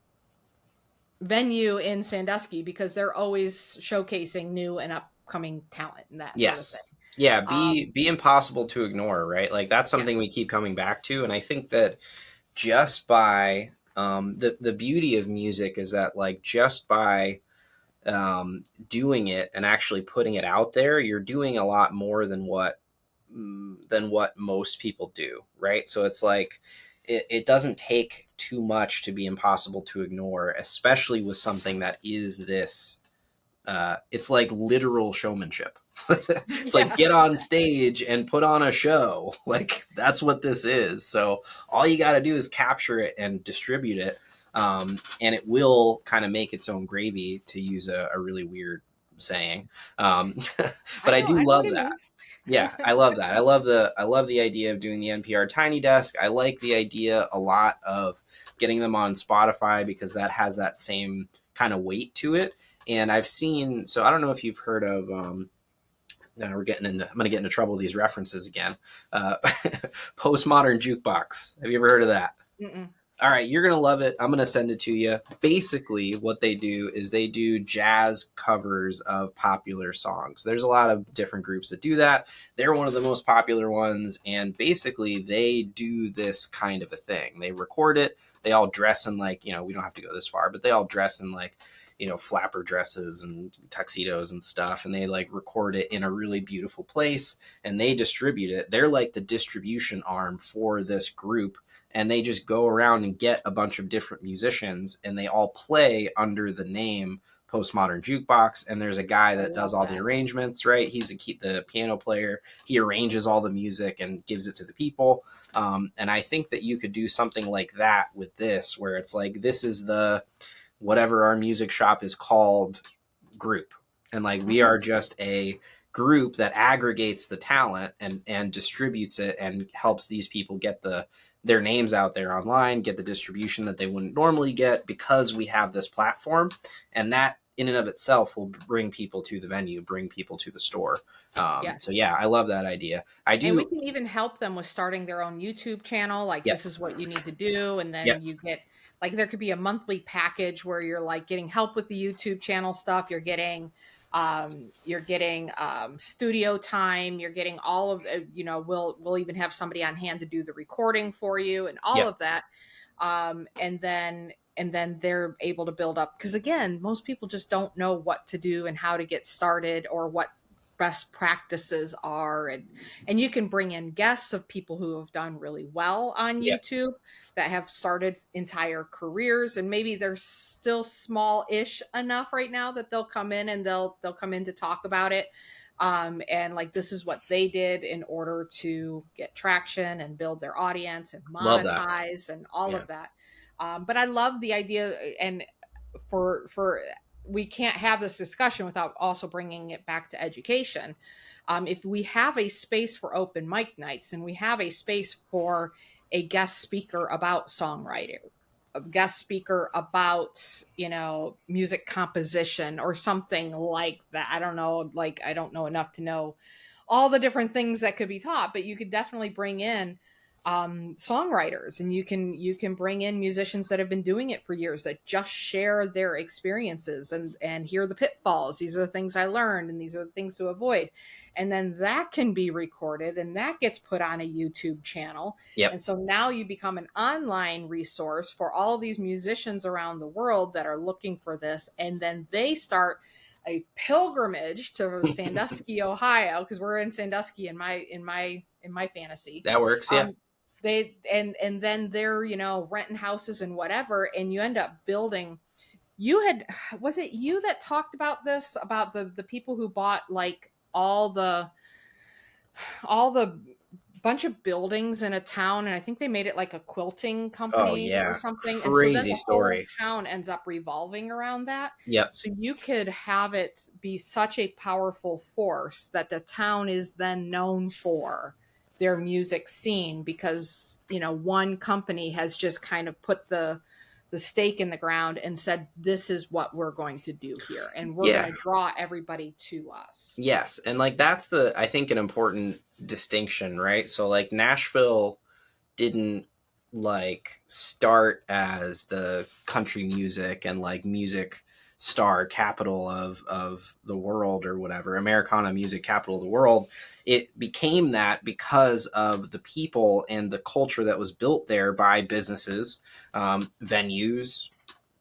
venue in Sandusky, because they're always showcasing new and upcoming talent and that sort of Yes. thing. Yeah, be impossible to ignore, right? Like that's Yeah. something we keep coming back to, and I think that just by the beauty of music is that like just by doing it and actually putting it out there, you're doing a lot more than what most people do, right? So it's like it doesn't take too much to be impossible to ignore, especially with something that is this. It's like literal showmanship. It's like Yeah. get on stage and put on a show. Like that's what this is. So all you got to do is capture it and distribute it, and it will kind of make its own gravy, to use a really weird saying. But I do I know what love it that. means. Yeah, I love that. I love the idea of doing the NPR Tiny Desk. I like the idea a lot of getting them on Spotify because that has that same kind of weight to it. And I've seen, so I don't know if you've heard of, now I'm going to get into trouble with these references again. Postmodern jukebox. Have you ever heard of that? Mm-mm. All right, you're going to love it. I'm going to send it to you. Basically, what they do is they do jazz covers of popular songs. There's a lot of different groups that do that. They're one of the most popular ones. And basically, they do this kind of a thing. They record it. They all dress in like, we don't have to go this far, but they all dress in like, flapper dresses and tuxedos and stuff. And they like record it in a really beautiful place and they distribute it. They're like the distribution arm for this group, and they just go around and get a bunch of different musicians and they all play under the name Postmodern Jukebox. And there's a guy that does all the arrangements, right? He's the piano player. He arranges all the music and gives it to the people. And I think that you could do something like that with this, where it's like, this is the whatever our music shop is called group. And like, we are just a group that aggregates the talent and distributes it and helps these people get their names out there online, get the distribution that they wouldn't normally get because we have this platform. And that in and of itself will bring people to the venue, bring people to the store. Yes. So yeah, I love that idea. I do. And we can even help them with starting their own YouTube channel. Like, Yep. this is what you need to do. And then Yep. you get, like, there could be a monthly package where you're like getting help with the YouTube channel stuff. You're getting studio time. You're getting all of, we'll even have somebody on hand to do the recording for you and all Yep. of that. And then they're able to build up. Because again, most people just don't know what to do and how to get started or what best practices are. And you can bring in guests of people who have done really well on Yep. YouTube that have started entire careers, and maybe they're still small-ish enough right now that they'll come in and they'll come in to talk about it. And like, this is what they did in order to get traction and build their audience and monetize and all of that. But I love the idea, and for we can't have this discussion without also bringing it back to education. If we have a space for open mic nights and we have a space for a guest speaker about songwriting, a guest speaker about, music composition or something like that. I don't know enough to know all the different things that could be taught, but you could definitely bring in songwriters, and you can bring in musicians that have been doing it for years that just share their experiences and hear the pitfalls. These are the things I learned and these are the things to avoid. And then that can be recorded and that gets put on a YouTube channel. Yep. And so now you become an online resource for all of these musicians around the world that are looking for this. And then they start a pilgrimage to Sandusky, Ohio, because we're in Sandusky in my fantasy. That works. Yeah. They and then they're renting houses and whatever, and you end up building. Was it you that talked about this, about the people who bought like all the bunch of buildings in a town, and I think they made it like a quilting company or something. Crazy and so then the story. whole town ends up revolving around that. Yep. So you could have it be such a powerful force that the town is then known for their music scene because, one company has just kind of put the stake in the ground and said, this is what we're going to do here. And we're going to draw everybody to us. Yes. And like, that's I think an important distinction, right? So like Nashville didn't like start as the country music and like music star capital of the world or whatever, Americana music capital of the world. It became that because of the people and the culture that was built there by businesses, venues,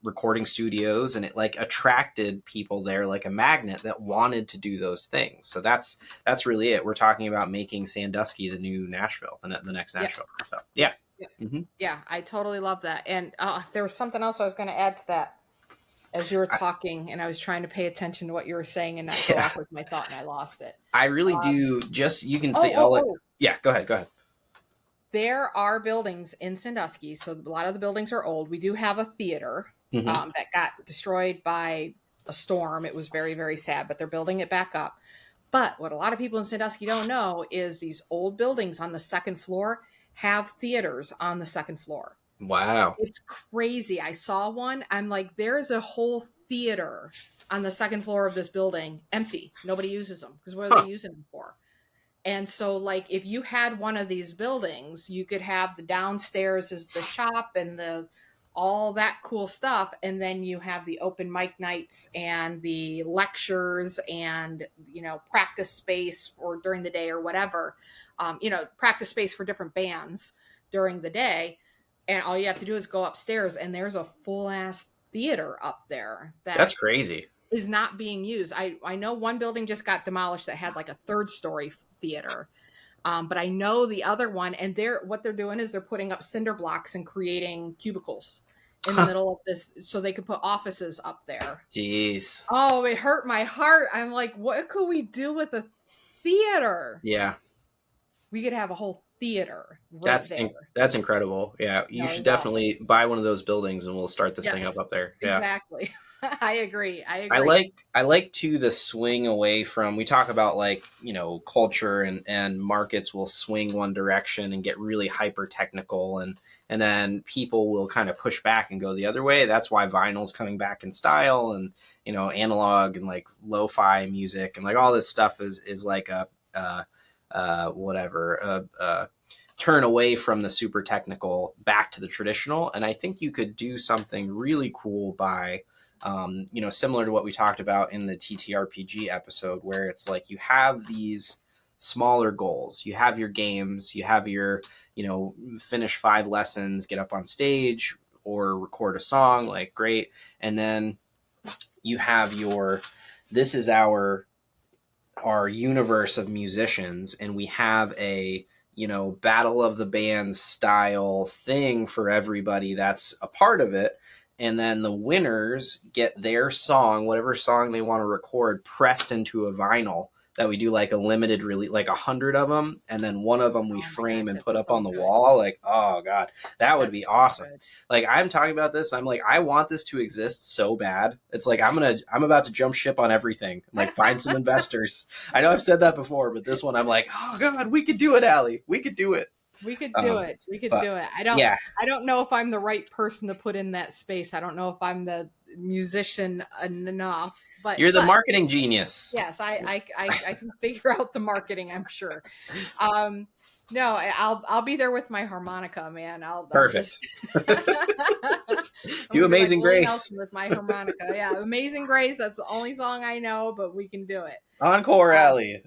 recording studios, and it like attracted people there like a magnet that wanted to do those things. So that's really it. We're talking about making Sandusky the new Nashville, the next Nashville. So yeah. Mm-hmm. Yeah, I totally love that. And there was something else I was going to add to that as you were talking, and I was trying to pay attention to what you were saying and not go off with my thought, and I lost it. I really do. Just, you can think. Yeah, go ahead. There are buildings in Sandusky, so a lot of the buildings are old. We do have a theater that got destroyed by a storm. It was very, very sad, but they're building it back up. But what a lot of people in Sandusky don't know is these old buildings on the second floor have theaters on the second floor. Wow. It's crazy. I saw one. I'm like, there's a whole theater on the second floor of this building empty. Nobody uses them because what are they using them for? And so like if you had one of these buildings, you could have the downstairs is the shop and the all that cool stuff, and then you have the open mic nights and the lectures and practice space or during the day or whatever, practice space for different bands during the day. And all you have to do is go upstairs and there's a full ass theater up there That's that crazy. is not being used. I know one building just got demolished that had like a third story theater. But I know the other one, and what they're doing is they're putting up cinder blocks and creating cubicles in the middle of this so they could put offices up there. Jeez. Oh, it hurt my heart. I'm like, what could we do with a theater? Yeah. We could have a whole theater right there. That's incredible. Yeah, you should definitely buy one of those buildings and we'll start this thing up there. Yeah. Exactly. I agree. I like too the swing away from, we talk about like, culture and markets will swing one direction and get really hyper technical, and then people will kind of push back and go the other way. That's why vinyl's coming back in style, and analog and like lo-fi music and like all this stuff is like a turn away from the super technical back to the traditional. And I think you could do something really cool by similar to what we talked about in the TTRPG episode, where it's like you have these smaller goals, you have your games, you have your, finish 5 lessons, get up on stage or record a song, like great. And then you have this is our universe of musicians, and we have a, battle of the bands style thing for everybody that's a part of it. And then the winners get their song, whatever song they want to record, pressed into a vinyl that we do like a limited release, like 100 of them. And then one of them we frame and put up on the wall. Like, oh God, that would be awesome. So like I'm talking about this. I'm like, I want this to exist so bad. It's like, I'm about to jump ship on everything. Like find some investors. I know I've said that before, but this one I'm like, oh God, we could do it, Allie. We could do it. We could do it. We could do it. I don't know if I'm the right person to put in that space. I don't know if I'm the musician enough, but you're the marketing genius. Yes, I can figure out the marketing, I'm sure. No, I'll be there with my harmonica, man. Perfect. Do Amazing Grace with my harmonica. Yeah, Amazing Grace. That's the only song I know, but we can do it. Encore, Allie.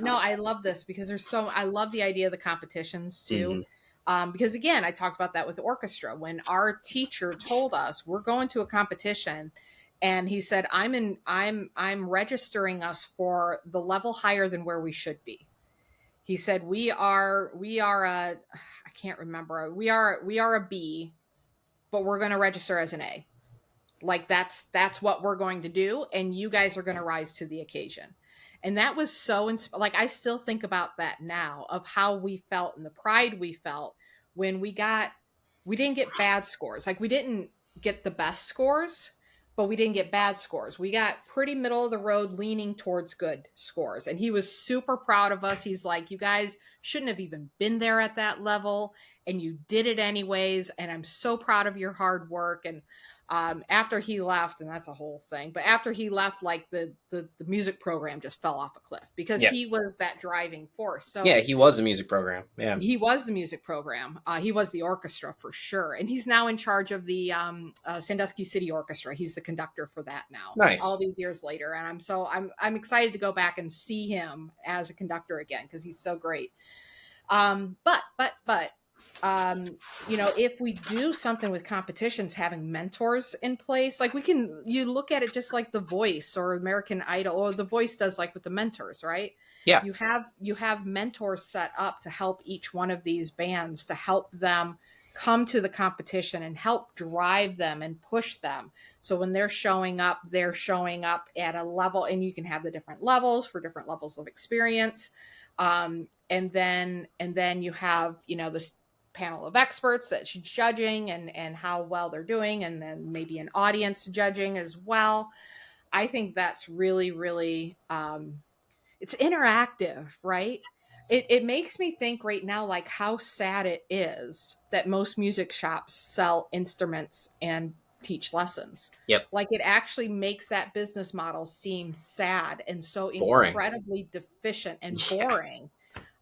No, I love this because I love the idea of the competitions too. Mm-hmm. Because again, I talked about that with the orchestra. When our teacher told us we're going to a competition, and he said, I'm registering us for the level higher than where we should be. He said, we are I can't remember. We are a B, but we're going to register as an A. Like that's what we're going to do. And you guys are going to rise to the occasion. And that was so like, I still think about that now, of how we felt and the pride we felt when we didn't get bad scores. Like we didn't get the best scores, but we didn't get bad scores. We got pretty middle of the road, leaning towards good scores. And he was super proud of us. He's like, you guys shouldn't have even been there at that level, and you did it anyways. And I'm so proud of your hard work. And after he left, and that's a whole thing, but after he left, like the music program just fell off a cliff because he was that driving force. So yeah, he was the music program. Yeah, he was the music program. He was the orchestra for sure. And he's now in charge of the Sandusky City Orchestra. He's the conductor for that now. Nice. All these years later. And I'm excited to go back and see him as a conductor again, because he's so great. But if we do something with competitions, having mentors in place, like you look at it just like The Voice or American Idol, or The Voice does, like with the mentors, right? Yeah. You have mentors set up to help each one of these bands, to help them come to the competition and help drive them and push them. So when they're showing up at a level, and you can have the different levels for different levels of experience. And then you have, this panel of experts that's judging and how well they're doing, and then maybe an audience judging as well. I think that's really, really, it's interactive, right? It makes me think right now, like how sad it is that most music shops sell instruments and teach lessons. Yep. Like, it actually makes that business model seem sad and so Boring. incredibly deficient and Yeah. boring.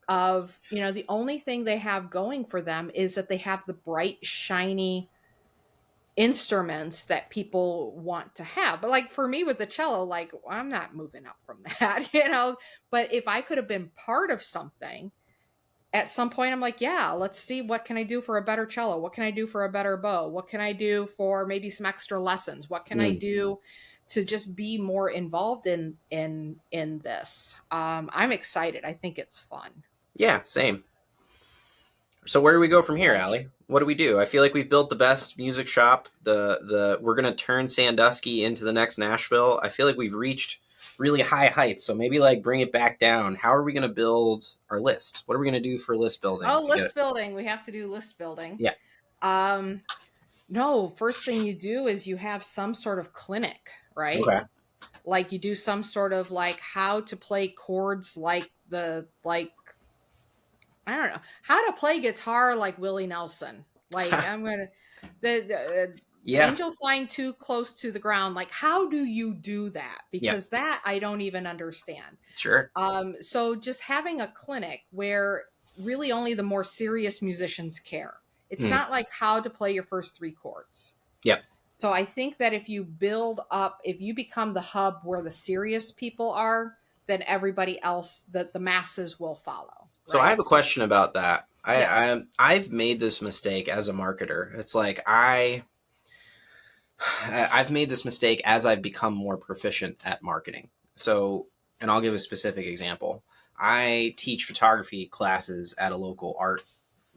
Of, the only thing they have going for them is that they have the bright, shiny instruments that people want to have. But like for me with the cello, like, I'm not moving up from that, but if I could have been part of something at some point, I'm like, yeah, let's see, what can I do for a better cello? What can I do for a better bow? What can I do for maybe some extra lessons? What can I do to just be more involved in this? I'm excited. I think it's fun. Yeah, same. So where do we go from here, Allie? What do we do? I feel like we've built the best music shop. We're gonna turn Sandusky into the next Nashville. I feel like we've reached really high heights. So maybe like bring it back down. How are we gonna build our list? What are we gonna do for list building? Oh, list building. We have to do list building. Yeah. No, first thing you do is you have some sort of clinic, right? Okay. Like you do some sort of like how to play chords I don't know, how to play guitar like Willie Nelson. Like I'm gonna the angel flying too close to the ground. Like, how do you do that? Because that I don't even understand. Sure. So just having a clinic where really only the more serious musicians care. It's not like how to play your first 3 chords. Yep. So I think that if you become the hub where the serious people are, then everybody else, the masses will follow. So I have a question about that. I've made this mistake as a marketer. It's like I've made this mistake as I've become more proficient at marketing. So, and I'll give a specific example. I teach photography classes at a local art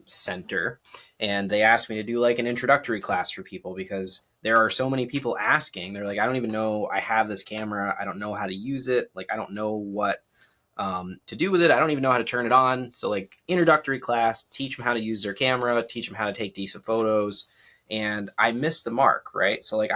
center, and they asked me to do like an introductory class for people because there are so many people asking. They're like, I don't even know I have this camera. I don't know how to use it. Like, I don't know what to do with it. I don't even know how to turn it on. So like introductory class, teach them how to use their camera, teach them how to take decent photos. And I missed the mark, right? So like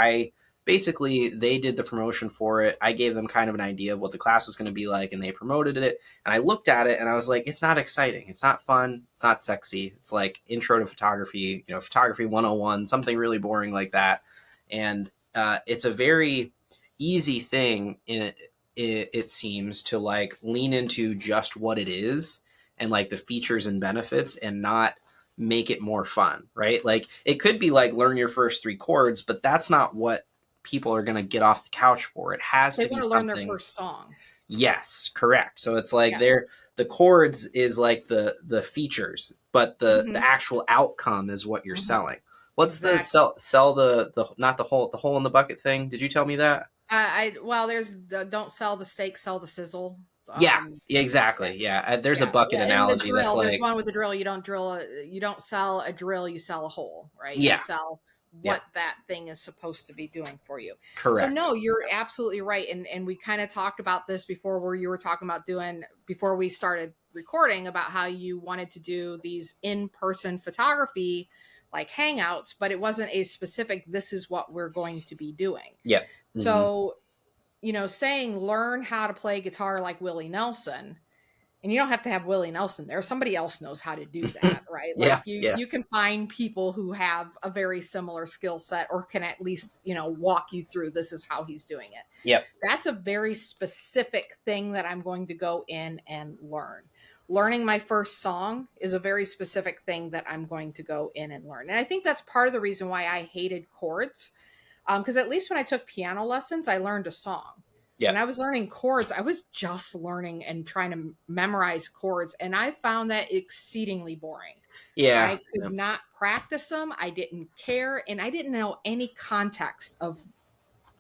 they did the promotion for it. I gave them kind of an idea of what the class was going to be like, and they promoted it. And I looked at it and I was like, it's not exciting. It's not fun. It's not sexy. It's like intro to photography, photography 101, something really boring like that. And it's a very easy thing it seems to like lean into just what it is and like the features and benefits and not make it more fun, right? Like it could be like learn your first 3 chords, but that's not what people are going to get off the couch for. It has to be something. They want to learn their first song. Yes, correct. So it's like the chords is like the features, but the actual outcome is what you're selling. What's the sell the not the hole in the bucket thing? Did you tell me that? There's don't sell the steak, sell the sizzle. Exactly. Yeah, there's a bucket analogy. Drill, that's like there's one with the drill. You don't sell a drill. You sell a hole, right? Yeah. You sell what that thing is supposed to be doing for you. Correct. So no, you're absolutely right. And we kind of talked about this before, where you were talking about before we started recording, about how you wanted to do these in-person photography like hangouts, but it wasn't a specific, this is what we're going to be doing. Yeah. So, saying learn how to play guitar like Willie Nelson, and you don't have to have Willie Nelson there. Somebody else knows how to do that, right? Like you can find people who have a very similar skill set, or can at least, walk you through, this is how he's doing it. Yep. That's a very specific thing that I'm going to go in and learn. Learning my first song is a very specific thing that I'm going to go in and learn. And I think that's part of the reason why I hated chords. Because at least when I took piano lessons, I learned a song. Yeah. When I was learning chords, I was just learning and trying to memorize chords. And I found that exceedingly boring. Yeah. I could not practice them. I didn't care. And I didn't know any context of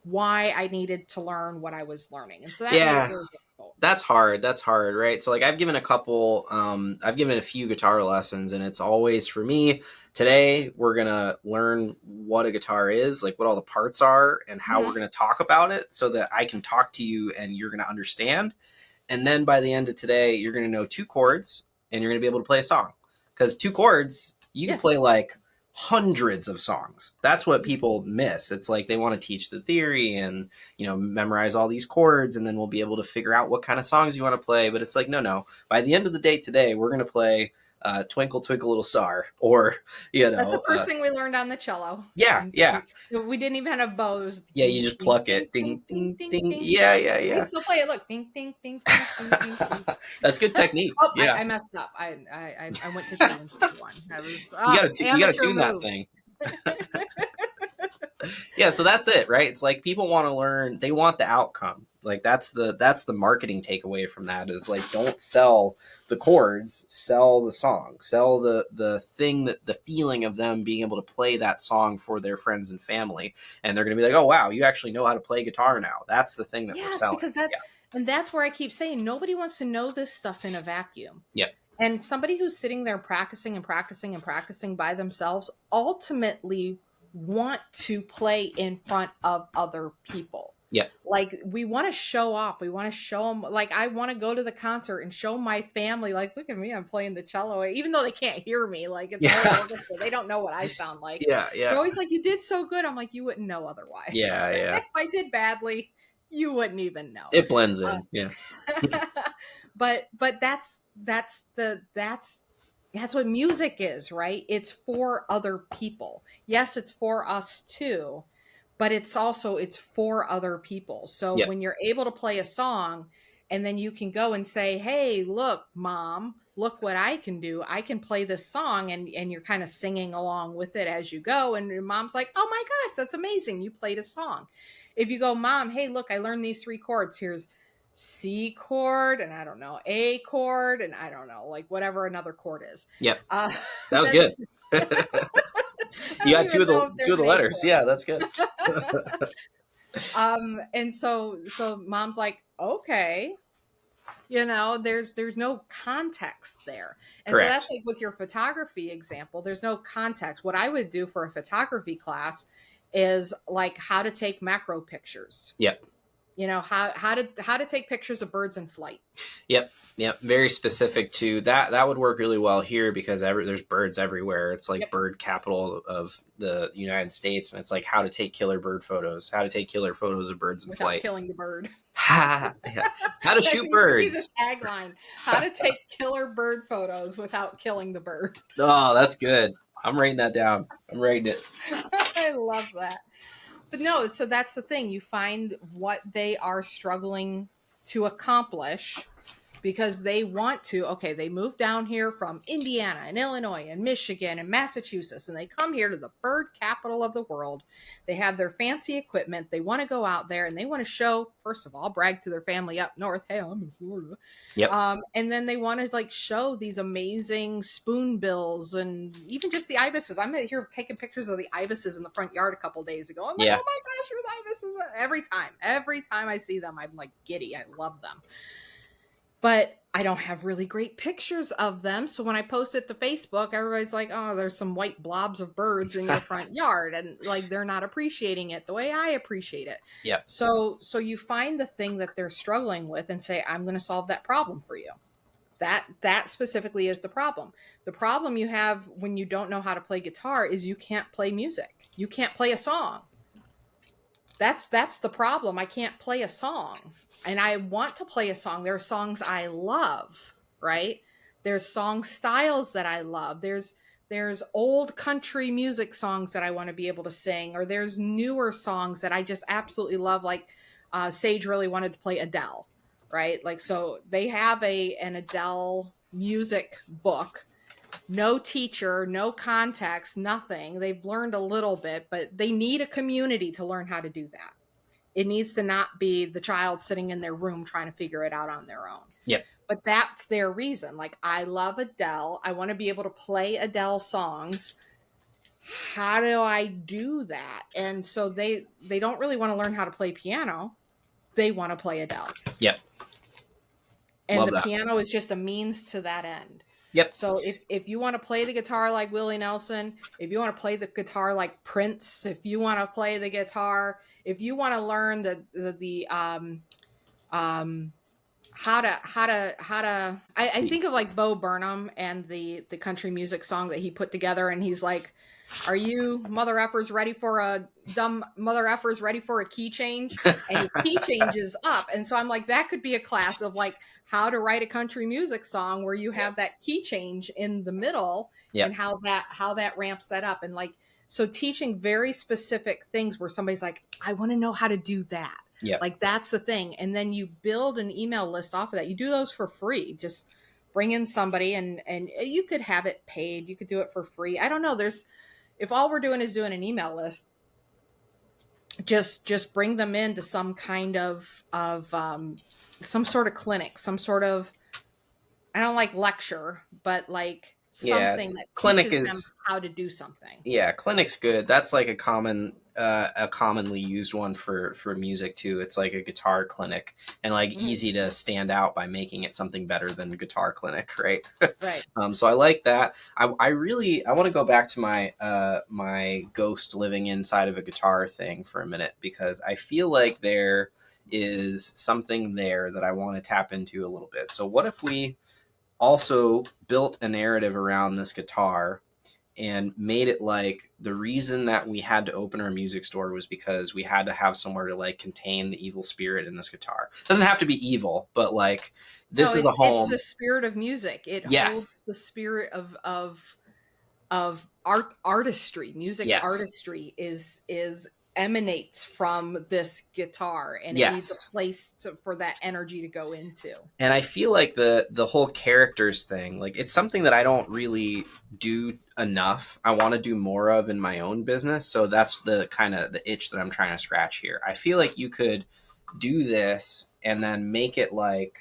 why I needed to learn what I was learning. And so that made it really difficult. That's hard, right? So like I've given a few guitar lessons, and it's always, for me, today we're going to learn what a guitar is, like what all the parts are and how we're going to talk about it, so that I can talk to you and you're going to understand. And then by the end of today, you're going to know 2 chords and you're going to be able to play a song, because 2 chords, you can play like hundreds of songs. That's what people miss. It's like they want to teach the theory and, memorize all these chords, and then we'll be able to figure out what kind of songs you want to play. But it's like, no. By the end of the day today, we're going to play Twinkle Twinkle Little Star, or That's the first thing we learned on the cello. Yeah, yeah. We didn't even have bows. Yeah, you just pluck it. Ding, ding, ding. Yeah, yeah, I yeah. still play it. Look, ding, ding, ding, ding, ding, ding, ding. That's good technique. Oh, Yeah. I messed up. I went to 2 instead of 1. That was You gotta amateur tune that move. thing. Yeah, so that's it, right? It's like people want to learn, they want the outcome. Like that's the marketing takeaway from that is like, don't sell the chords, sell the song, sell the thing, that the feeling of them being able to play that song for their friends and family, and they're gonna be like, oh wow, you actually know how to play guitar now. That's the thing that we're selling. Because and that's where I keep saying nobody wants to know this stuff in a vacuum. Yep. And somebody who's sitting there practicing and practicing and practicing by themselves ultimately want to play in front of other people. Yeah. Like we want to show off. We want to show them, like I want to go to the concert and show my family, like, look at me, I'm playing the cello, even though they can't hear me. Like it's they don't know what I sound like. Yeah, yeah. They're always like, you did so good. I'm like, you wouldn't know otherwise. Yeah, yeah. If I did badly, you wouldn't even know. It blends in. Yeah. but that's what music is, right? It's for other people. Yes, it's for us too, but it's for other people. So when you're able to play a song and then you can go and say, hey, look, Mom, look what I can do. I can play this song, and you're kind of singing along with it as you go. And your mom's like, oh my gosh, that's amazing. You played a song. If you go, Mom, hey, look, I learned these 3 chords. Here's C chord, and I don't know, A chord, and I don't know, like whatever another chord is. Yep. That was good. You got two of the letters. Yeah, that's good. And so Mom's like, okay, there's no context there. And Correct. So that's like with your photography example, there's no context. What I would do for a photography class is like how to take macro pictures. Yep. How to take pictures of birds in flight. Yep. Very specific to that. That would work really well here because there's birds everywhere. It's like bird capital of the United States, and it's like how to take killer bird photos, how to take killer photos of birds in without flight, killing the bird. How to shoot birds. The tagline: how to take killer bird photos without killing the bird. Oh, that's good. I'm writing that down. I'm writing it. I love that. But no, so that's the thing. You find what they are struggling to accomplish because they want to, okay, they moved down here from Indiana and Illinois and Michigan and Massachusetts, and they come here to the bird capital of the world. They have their fancy equipment. They want to go out there and they want to show, first of all, brag to their family up north, hey, I'm in Florida. Yep. And then they want to like show these amazing spoonbills and even just the ibises. I'm here taking pictures of the ibises in the front yard a couple days ago. I'm like, oh my gosh, here's ibises. Every time I see them, I'm like giddy. I love them. But I don't have really great pictures of them. So when I post it to Facebook, everybody's like, oh, there's some white blobs of birds in your front yard. And like, they're not appreciating it the way I appreciate it. Yeah. So you find the thing that they're struggling with and say, I'm going to solve that problem for you. That specifically is the problem. The problem you have when you don't know how to play guitar is you can't play music. You can't play a song. That's the problem. I can't play a song. And I want to play a song. There are songs I love, right? There's song styles that I love. There's old country music songs that I want to be able to sing, or there's newer songs that I just absolutely love. Like Sage really wanted to play Adele, right? Like, so they have an Adele music book, no teacher, no context, nothing. They've learned a little bit, but they need a community to learn how to do that. It needs to not be the child sitting in their room trying to figure it out on their own. Yep. But that's their reason. Like, I love Adele. I want to be able to play Adele songs. How do I do that? And so they don't really want to learn how to play piano. They want to play Adele. Yep. And love the that. Piano is just a means to that end. Yep. So if you want to play the guitar like Willie Nelson, if you want to play the guitar like Prince, if you want to play the guitar, if you want to learn how to I think of like Bo Burnham and the country music song that he put together, and he's like, are you mother effers ready for a dumb mother effers ready for a key change? And your key changes up. And so I'm like, that could be a class of like how to write a country music song where you have that key change in the middle Yep. and how that ramps that up. And like, so teaching very specific things where somebody's like, I want to know how to do that. Yep. Like that's the thing. And then you build an email list off of that. You do those for free. Just bring in somebody and you could have it paid. You could do it for free. I don't know. If all we're doing is doing an email list, just bring them into some kind of some sort of clinic, some sort of, I don't like lecture, but like something that clinic teaches is them how to do something. Yeah, clinic's good. That's like a commonly used one for music too. It's like a guitar clinic, and like easy to stand out by making it something better than a guitar clinic, right? Right. So I like that. I want to go back to my my ghost living inside of a guitar thing for a minute, because I feel like there is something there that I want to tap into a little bit. So what if we also built a narrative around this guitar and made it like the reason that we had to open our music store was because we had to have somewhere to like contain the evil spirit in this guitar. It doesn't have to be evil, but like this is a home. It's the spirit of music. It holds the spirit of artistry. Music artistry is emanates from this guitar, and it needs a place for that energy to go into. And I feel like the whole characters thing, like it's something that I don't really do enough. I want to do more of in my own business. So that's the kind of the itch that I'm trying to scratch here. I feel like you could do this and then make it like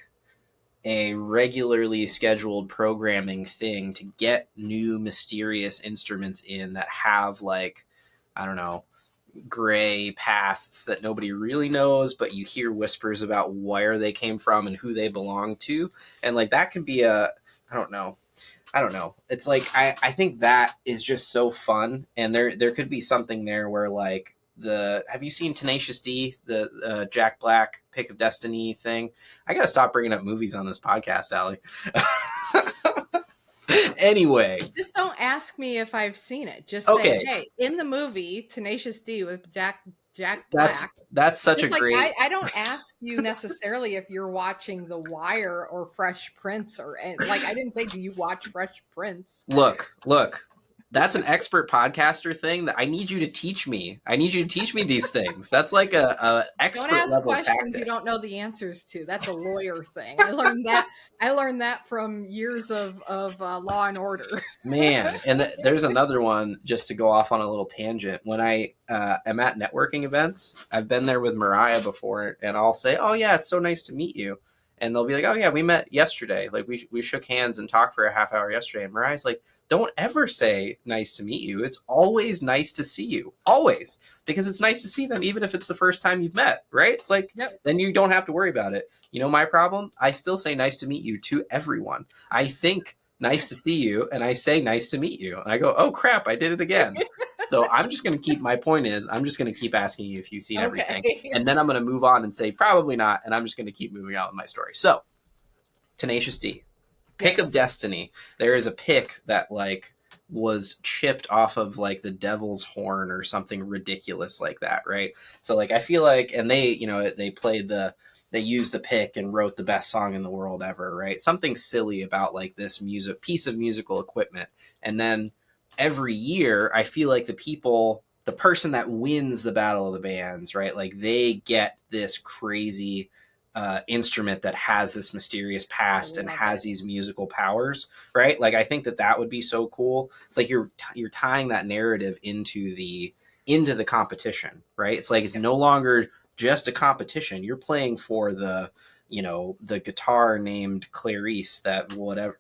a regularly scheduled programming thing to get new mysterious instruments in that have like, I don't know, gray pasts that nobody really knows, but you hear whispers about where they came from and who they belong to. And like that could be I don't know. It's like I think that is just so fun, and there could be something there where like have you seen Tenacious D, the Jack Black Pick of Destiny thing? I gotta stop bringing up movies on this podcast, Allie. Anyway, just don't ask me if I've seen it. Just say, hey, in the movie Tenacious D with Jack Black. That's such a great. I don't ask you necessarily if you're watching The Wire or Fresh Prince like I didn't say, do you watch Fresh Prince? Look. That's an expert podcaster thing that I need you to teach me. I need you to teach me these things. That's like a expert don't ask level questions tactic. You don't know the answers to. That's a lawyer thing. I learned that from years of Law and Order. Man, and there's another one, just to go off on a little tangent. When I am at networking events, I've been there with Mariah before, and I'll say, "Oh yeah, it's so nice to meet you," and they'll be like, "Oh yeah, we met yesterday. Like we shook hands and talked for a half hour yesterday." And Mariah's like, don't ever say nice to meet you. It's always nice to see you. Always. Because it's nice to see them, even if it's the first time you've met, right? It's like, Then you don't have to worry about it. You know my problem? I still say nice to meet you to everyone. I think nice to see you, and I say nice to meet you. And I go, oh crap, I did it again. So I'm just going to keep, my point is, I'm just going to keep asking you if you've seen everything. And then I'm going to move on and say, probably not. And I'm just going to keep moving on with my story. So, Tenacious D. Pick of Destiny. There is a pick that like was chipped off of like the devil's horn or something ridiculous like that, right? So like I feel like, and they they used the pick and wrote the best song in the world ever, right? Something silly about like this piece of musical equipment. And then every year I feel like the person that wins the battle of the bands, right? Like they get this crazy instrument that has this mysterious past and has these musical powers, right? Like I think that would be so cool. It's like you're tying that narrative into the competition, right? It's like it's no longer just a competition. You're playing for the guitar named Clarice that whatever,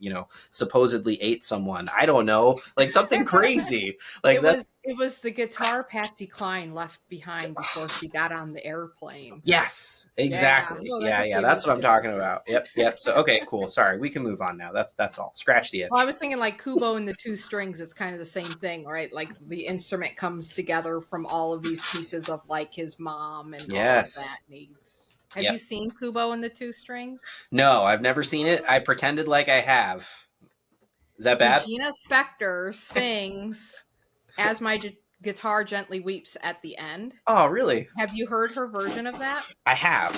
supposedly ate someone. I don't know, like something crazy. Like it was the guitar Patsy Cline left behind before she got on the airplane. Yes, exactly. Yeah. That's what I'm talking about. Yep. So okay, cool. Sorry, we can move on now. That's all. Scratch the itch. Well, I was thinking like Kubo and the Two Strings. It's kind of the same thing, right? Like the instrument comes together from all of these pieces of like his mom and all of that needs. Have you seen Kubo and the Two Strings? No, I've never seen it. I pretended like I have. Is that bad? Regina Spektor sings As My Guitar Gently Weeps at the End. Oh, really? Have you heard her version of that? I have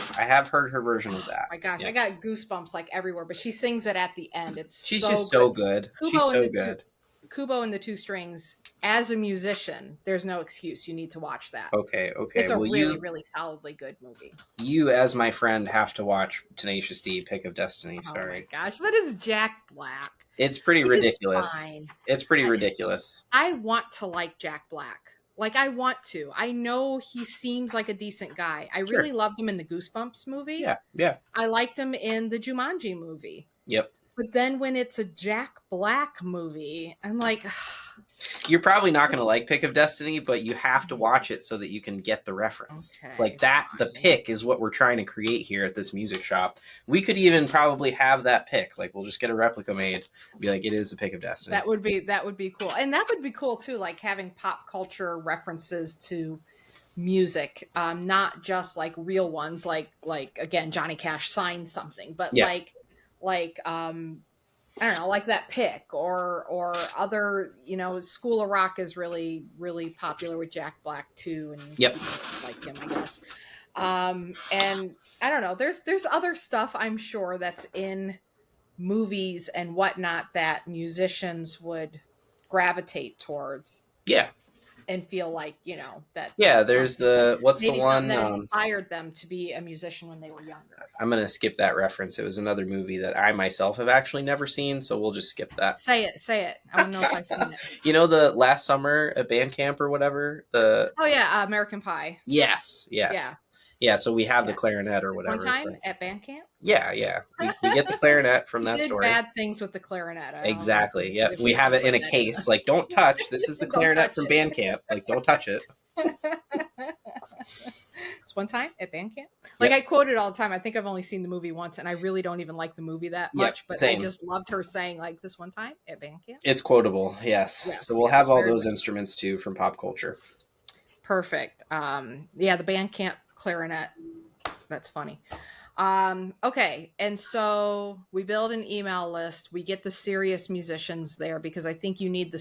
heard her version of Oh that. my gosh, Yeah. I got goosebumps like everywhere, but she sings it at the end. It's She's so just good. so good. She's Kubo and so the two good. Kubo and the Two Strings, as a musician, there's no excuse. You need to watch that. Okay, okay. It's a Well, really, really solidly good movie. you as my friend have to watch Tenacious D, Pick of Destiny. Oh my Sorry. gosh, what is Jack Black? It's pretty Which is ridiculous. fine. It's pretty ridiculous. I want to like Jack Black. Like, I want to. I know he seems like a decent guy. I Sure. really loved him in the Goosebumps movie. Yeah, yeah. I liked him in the Jumanji movie. Yep. But then when it's a Jack Black movie, I'm like, You're probably not going to like Pick of Destiny, but you have to watch it so that you can get the reference. Okay, It's like that. The pick is what we're trying to create here at this music shop. We could even probably have that pick. Like, we'll just get a replica made. Be like, it is the Pick of Destiny. that would be cool. And that would be cool too, like having pop culture references to music, not just like real ones, like again, Johnny Cash signed something, but Yeah. like I don't know, like that pick or other, you know, School of Rock is really, really popular with Jack Black too, and Yep. people like him, I guess. And I don't know, there's other stuff I'm sure that's in movies and whatnot that musicians would gravitate towards. Yeah. And feel like, you know, that. Yeah, there's the, what's the maybe one? something that inspired them to be a musician when they were younger. I'm going to skip that reference. It was another movie that I myself have actually never seen, so we'll just skip that. Say it. I don't know if I've seen it. You know, the last summer at band camp or whatever? Oh, yeah, American Pie. Yes. Yeah, so we have the clarinet or whatever. One time at band camp? Yeah. We get the clarinet from that did story. Bad things with the clarinet. Exactly. Yeah, we have it in a case. Like, don't touch. This is the clarinet from band camp. Like, don't touch it. It's one time at band camp. Like, I quote it all the time. I think I've only seen the movie once, and I really don't even like the movie that much. But same. I just loved her saying, like, this one time at band camp. It's quotable. Yes. So we'll have all those instruments too from pop culture. Perfect. Yeah, the band camp clarinet. That's funny. Okay. And so we build an email list. We get the serious musicians there because I think you need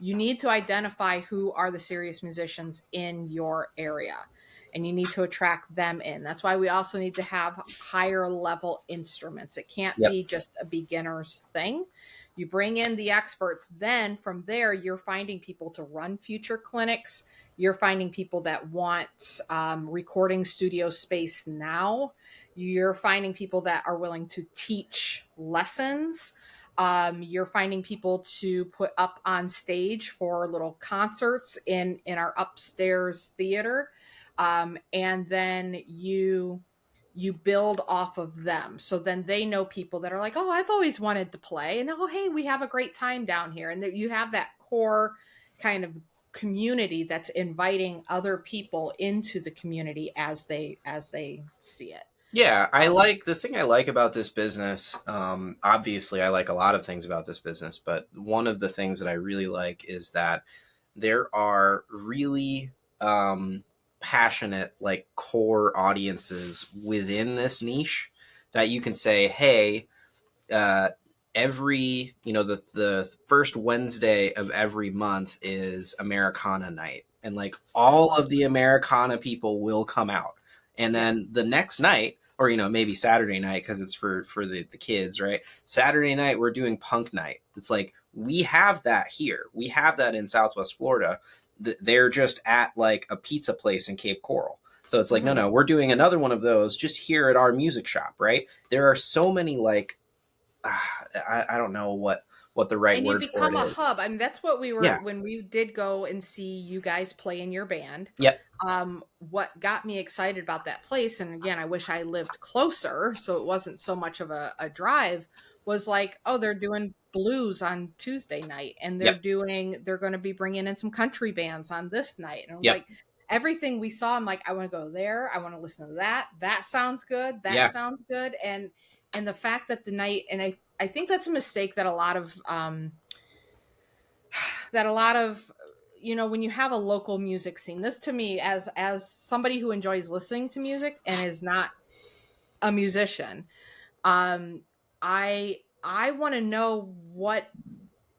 you need to identify who are the serious musicians in your area, and you need to attract them in. That's why we also need to have higher level instruments. It can't be just a beginner's thing. You bring in the experts. Then from there, you're finding people to run future clinics. You're finding people that want recording studio space now. You're finding people that are willing to teach lessons. You're finding people to put up on stage for little concerts in our upstairs theater. And then you build off of them. So then they know people that are like, oh, I've always wanted to play. And oh, hey, we have a great time down here. And you have that core kind of community that's inviting other people into the community as they see it. Yeah, I like the thing I like about this business. Obviously, I like a lot of things about this business, but one of the things that I really like is that there are really passionate, like, core audiences within this niche that you can say, hey, every, you know, the first Wednesday of every month is Americana night, and like all of the Americana people will come out, and then the next night, or, you know, maybe Saturday night, because it's for the kids, right? Saturday night we're doing punk night. It's like, we have that here. We have that in Southwest Florida. They're just at like a pizza place in Cape Coral. So it's like, no, we're doing another one of those just here at our music shop, right? There are so many, like, I don't know what the right word for it is. And you become a hub. I mean, that's what we were when we did go and see you guys play in your band. Yep. What got me excited about that place, and again, I wish I lived closer so it wasn't so much of a drive, was like, oh, they're doing blues on Tuesday night, and they're going to be bringing in some country bands on this night. And I was like, everything we saw, I'm like, I want to go there. I want to listen to that. That sounds good. That sounds good. And the fact that the night, and I think that's a mistake that a lot of, you know, when you have a local music scene, this to me, as somebody who enjoys listening to music and is not a musician, I want to know what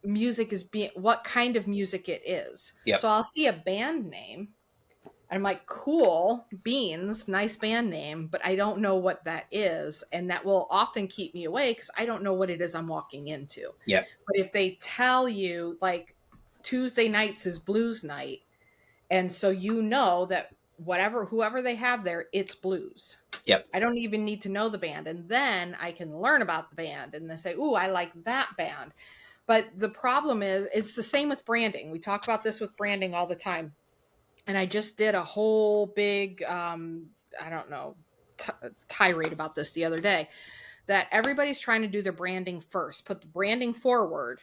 music is being, what kind of music it is. Yep. So I'll see a band name and I'm like, cool beans, nice band name, but I don't know what that is. And that will often keep me away because I don't know what it is I'm walking into. Yep. But if they tell you like Tuesday nights is blues night, and so you know that whoever they have there, it's blues. Yep. I don't even need to know the band. And then I can learn about the band and then say, ooh, I like that band. But the problem is, it's the same with branding. We talk about this with branding all the time. And I just did a whole big, I don't know, tirade about this the other day, that everybody's trying to do their branding first, put the branding forward,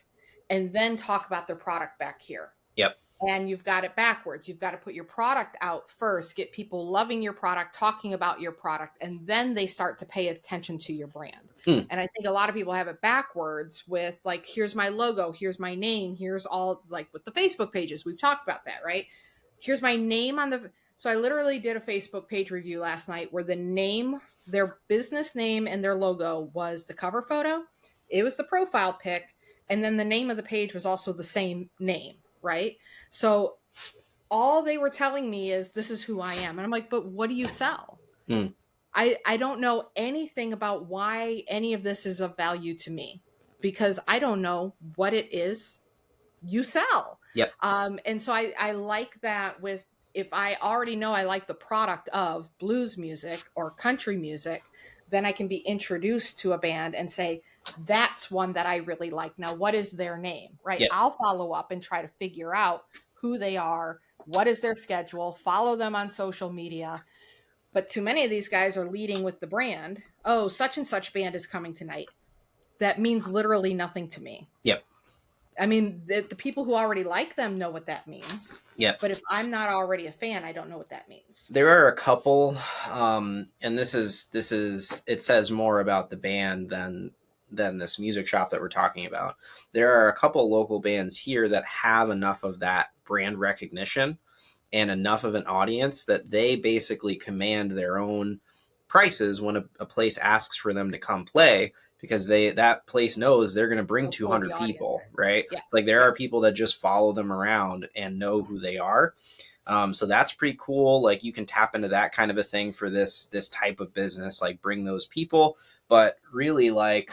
and then talk about their product back here. Yep. And you've got it backwards. You've got to put your product out first, get people loving your product, talking about your product, and then they start to pay attention to your brand. And I think a lot of people have it backwards with like, here's my logo, here's my name, here's all, like with the Facebook pages, we've talked about that, right? Here's my name on the, so I literally did a Facebook page review last night where the name, their business name and their logo was the cover photo. It was the profile pic. And then the name of the page was also the same name, right? So all they were telling me is, this is who I am. And I'm like, but what do you sell? I don't know anything about why any of this is of value to me because I don't know what it is you sell. Yep. And so I like that with, if I already know I like the product of blues music or country music, then I can be introduced to a band and say, that's one that I really like. Now, what is their name, right? Yep. I'll follow up and try to figure out who they are, what is their schedule, follow them on social media. But too many of these guys are leading with the brand. Oh, such and such band is coming tonight. That means literally nothing to me. Yep. I mean, the people who already like them know what that means. Yep. But if I'm not already a fan, I don't know what that means. There are a couple, and this is it says more about the band than this music shop that we're talking about. There are a couple local bands here that have enough of that brand recognition and enough of an audience that they basically command their own prices when a place asks for them to come play, because that place knows they're going to bring 200 people, right? Yeah. It's like there are people that just follow them around and know who they are. So that's pretty cool. Like you can tap into that kind of a thing for this type of business, like bring those people, but really like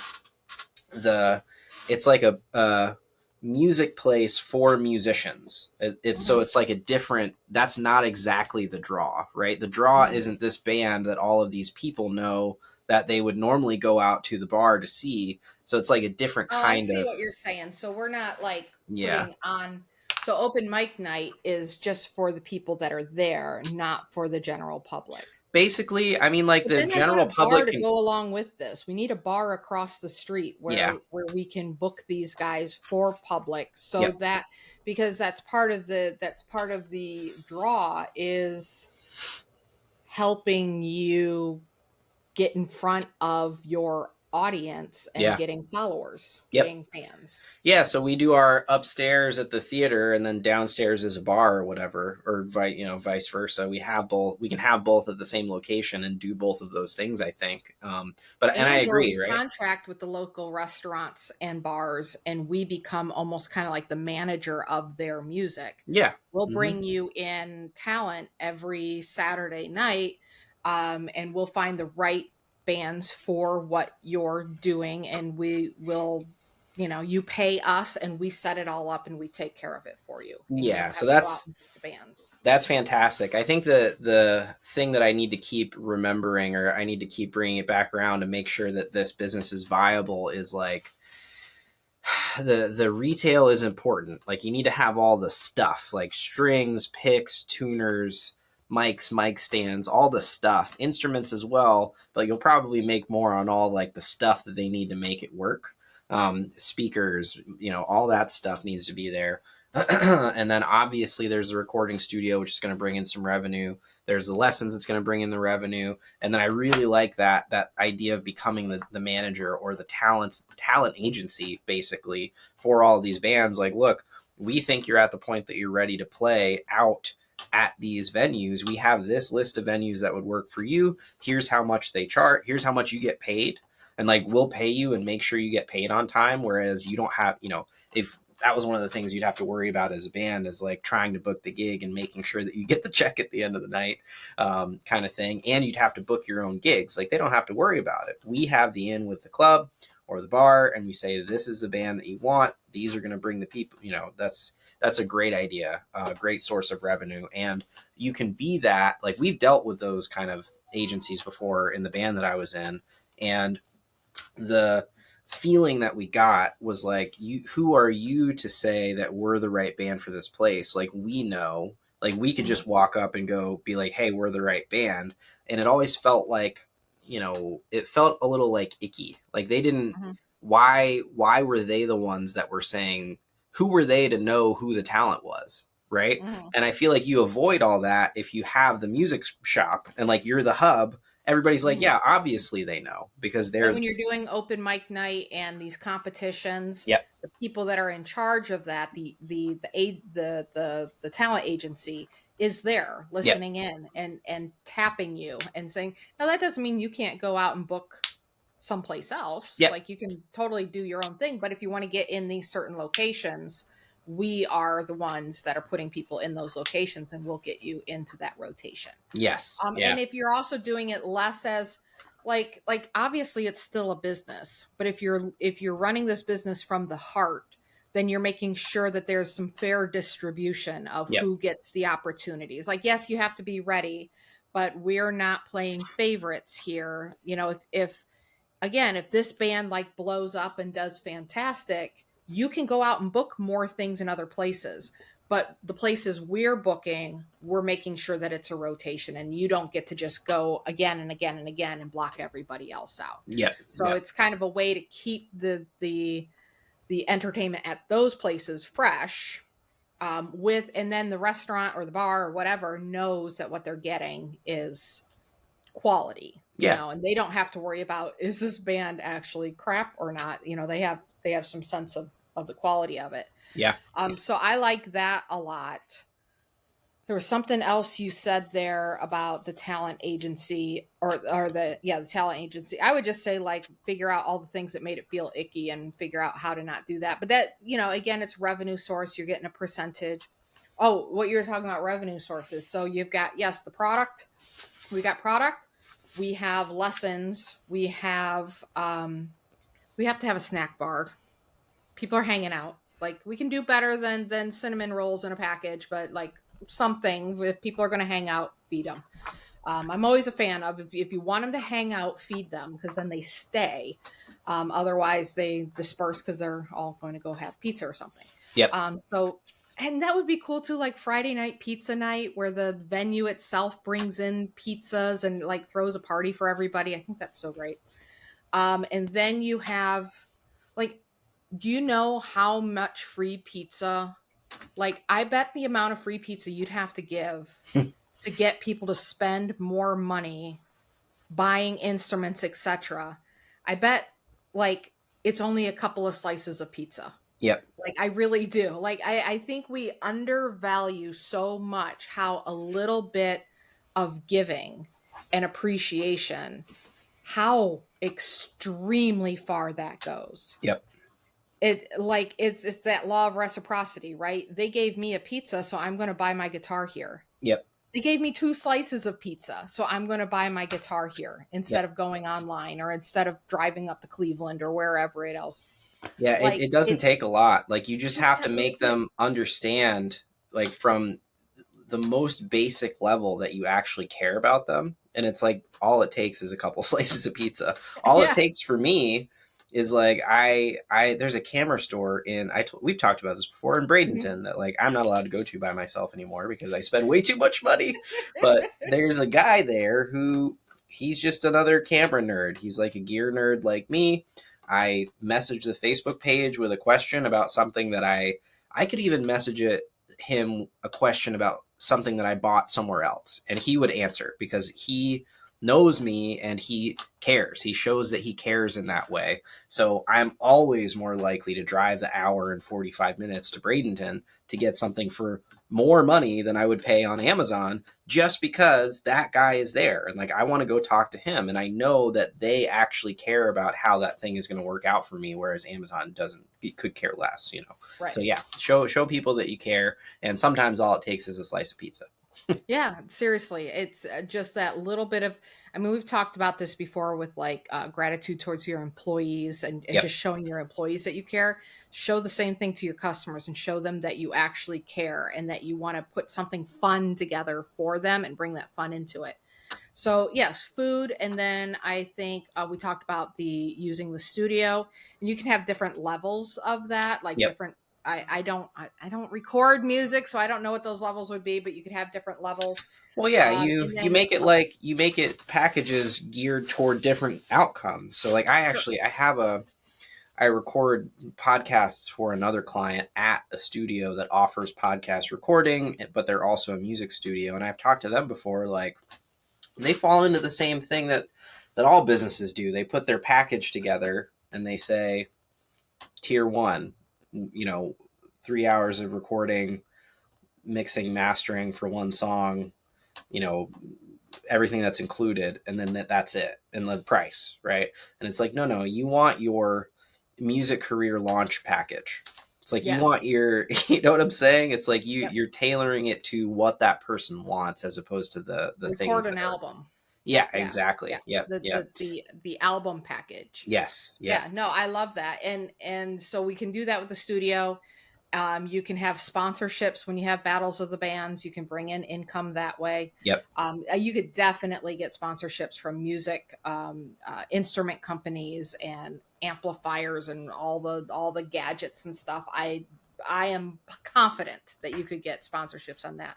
it's like a music place for musicians. It's like a different, that's not exactly the draw, right? The draw isn't this band that all of these people know that they would normally go out to the bar to see. So it's like a different kind of. I see what you're saying. So we're not like putting on. So open mic night is just for the people that are there, not for the general public. Basically, I mean, like but the general public can go along with this. We need a bar across the street where we can book these guys for public, so that, because that's part of the draw is helping you get in front of your audience and getting followers, getting fans. Yeah, so we do our upstairs at the theater and then downstairs is a bar or whatever, or vice versa. We have both. We can have both at the same location and do both of those things, I think. And I agree, right? Contract with the local restaurants and bars, and we become almost kind of like the manager of their music. Yeah, we'll bring you in talent every Saturday night, and we'll find the right bands for what you're doing, and we will, you pay us and we set it all up and we take care of it for you. Yeah, so that's bands. That's fantastic. I think the thing that I need to keep remembering, or I need to keep bringing it back around to make sure that this business is viable, is like the retail is important. Like you need to have all the stuff, like strings, picks, tuners, mics, mic stands, all the stuff, instruments as well, but you'll probably make more on all like the stuff that they need to make it work. Speakers, all that stuff needs to be there. And then obviously there's the recording studio, which is going to bring in some revenue. There's the lessons that's going to bring in the revenue. And then I really like that idea of becoming the manager or the talent agency, basically, for all of these bands. Like, look, we think you're at the point that you're ready to play out at these venues. We have this list of venues that would work for you. Here's how much they charge. Here's how much you get paid. And like, we'll pay you and make sure you get paid on time. Whereas you don't have, if that was one of the things you'd have to worry about as a band, is like trying to book the gig and making sure that you get the check at the end of the night, kind of thing. And you'd have to book your own gigs. Like, they don't have to worry about it. We have the in with the club or the bar, and we say, this is the band that you want. These are going to bring the people, that's a great idea, a great source of revenue. And you can be that, like, we've dealt with those kind of agencies before in the band that I was in. And the feeling that we got was like, who are you to say that we're the right band for this place? Like, we know, like, we could just walk up and go be like, hey, we're the right band. And it always felt like, it felt a little like icky. Like, they didn't, why were they the ones that were saying, who were they to know who the talent was? Right. And I feel like you avoid all that if you have the music shop and like you're the hub. Everybody's like, yeah, obviously they know, because they're, like when you're doing open mic night and these competitions, the people that are in charge of that, the talent agency is there listening in and tapping you and saying, now that doesn't mean you can't go out and book someplace else. Like, you can totally do your own thing, but if you want to get in these certain locations, we are the ones that are putting people in those locations, and we'll get you into that rotation. And if you're also doing it less as like obviously it's still a business, but if you're running this business from the heart, then you're making sure that there's some fair distribution of who gets the opportunities. Like, yes, you have to be ready, but we're not playing favorites here. If this band like blows up and does fantastic, you can go out and book more things in other places. But the places we're booking, we're making sure that it's a rotation, and you don't get to just go again and again and again and block everybody else out. So it's kind of a way to keep the entertainment at those places fresh, and then the restaurant or the bar or whatever knows that what they're getting is quality, and they don't have to worry about, is this band actually crap or not? They have some sense of the quality of it. So I like that a lot. There was something else you said there about the talent agency or the talent agency. I would just say, like, figure out all the things that made it feel icky and figure out how to not do that. But that, again, it's revenue source. You're getting a percentage. Oh, what you're talking about, revenue sources. So you've got, the product. We got product. We have lessons. We have to have a snack bar. People are hanging out. Like, we can do better than cinnamon rolls in a package, but like something, if people are going to hang out, feed them. I'm always a fan of, if you want them to hang out, feed them, because then they stay. Otherwise they disperse because they're all going to go have pizza or something. And that would be cool too, like Friday night pizza night, where the venue itself brings in pizzas and like throws a party for everybody. I think that's so great. And then you have, like, do you know how much free pizza? Like, I bet the amount of free pizza you'd have to give to get people to spend more money buying instruments, etc. I bet, like, it's only a couple of slices of pizza. Like, I really do. Like, I think we undervalue so much how a little bit of giving and appreciation, how extremely far that goes. It's that law of reciprocity, right? They gave me a pizza, so I'm going to buy my guitar here. They gave me 2 slices of pizza, so I'm going to buy my guitar here instead of going online, or instead of driving up to Cleveland or wherever it else. Like, it doesn't take a lot. Like, you just have to make them understand, like, from the most basic level, that you actually care about them. And it's like, all it takes is a couple slices of pizza. All it takes for me is, like, I there's a camera store we've talked about this before, in Bradenton, that, like, I'm not allowed to go to by myself anymore because I spend way too much money. But there's a guy there who, he's just another camera nerd. He's like a gear nerd like me. I messaged the Facebook page with a question about something that I could even message him a question about something that I bought somewhere else, and he would answer, because he knows me and he cares. He shows that he cares in that way. So I'm always more likely to drive the hour and 45 minutes to Bradenton to get something for more money than I would pay on Amazon just because that guy is there. And like, I want to go talk to him. And I know that they actually care about how that thing is going to work out for me. Whereas Amazon doesn't, it could care less, you know? Right. So yeah, show people that you care. And sometimes all it takes is a slice of pizza. Yeah, seriously. It's just that little bit of, I mean, we've talked about this before with like gratitude towards your employees and Yep. just showing your employees that you care. Show the same thing to your customers and show them that you actually care and that you want to put something fun together for them and bring that fun into it. So yes, food, and then I think we talked about the using the studio, and you can have different levels of that, like Yep. different. I don't record music, so I don't know what those levels would be, but you could have different levels. Well, yeah, And you then make it like you make it packages geared toward different outcomes. So like sure, I record podcasts for another client at a studio that offers podcast recording, but they're also a music studio. And I've talked to them before, like they fall into the same thing that all businesses do. They put their package together and they say tier one, you know, 3 hours of recording, mixing, mastering for one song, you know, everything that's included, and then that's it, and the price, right? And it's like, no, you want your music career launch package. It's like you want yes, your, you know what I'm saying? It's like yep. you're tailoring it to what that person wants as opposed to the things Record that an are. album. Yeah, Yeah, yeah. exactly. Yep, The yep. album package. Yes, yep, Yeah, no, I love that, and so we can do that with the studio. You can have sponsorships when you have battles of the bands. You can bring in income that way. yep, You could definitely get sponsorships from music instrument companies and amplifiers and all the gadgets and stuff. I am confident that you could get sponsorships on that.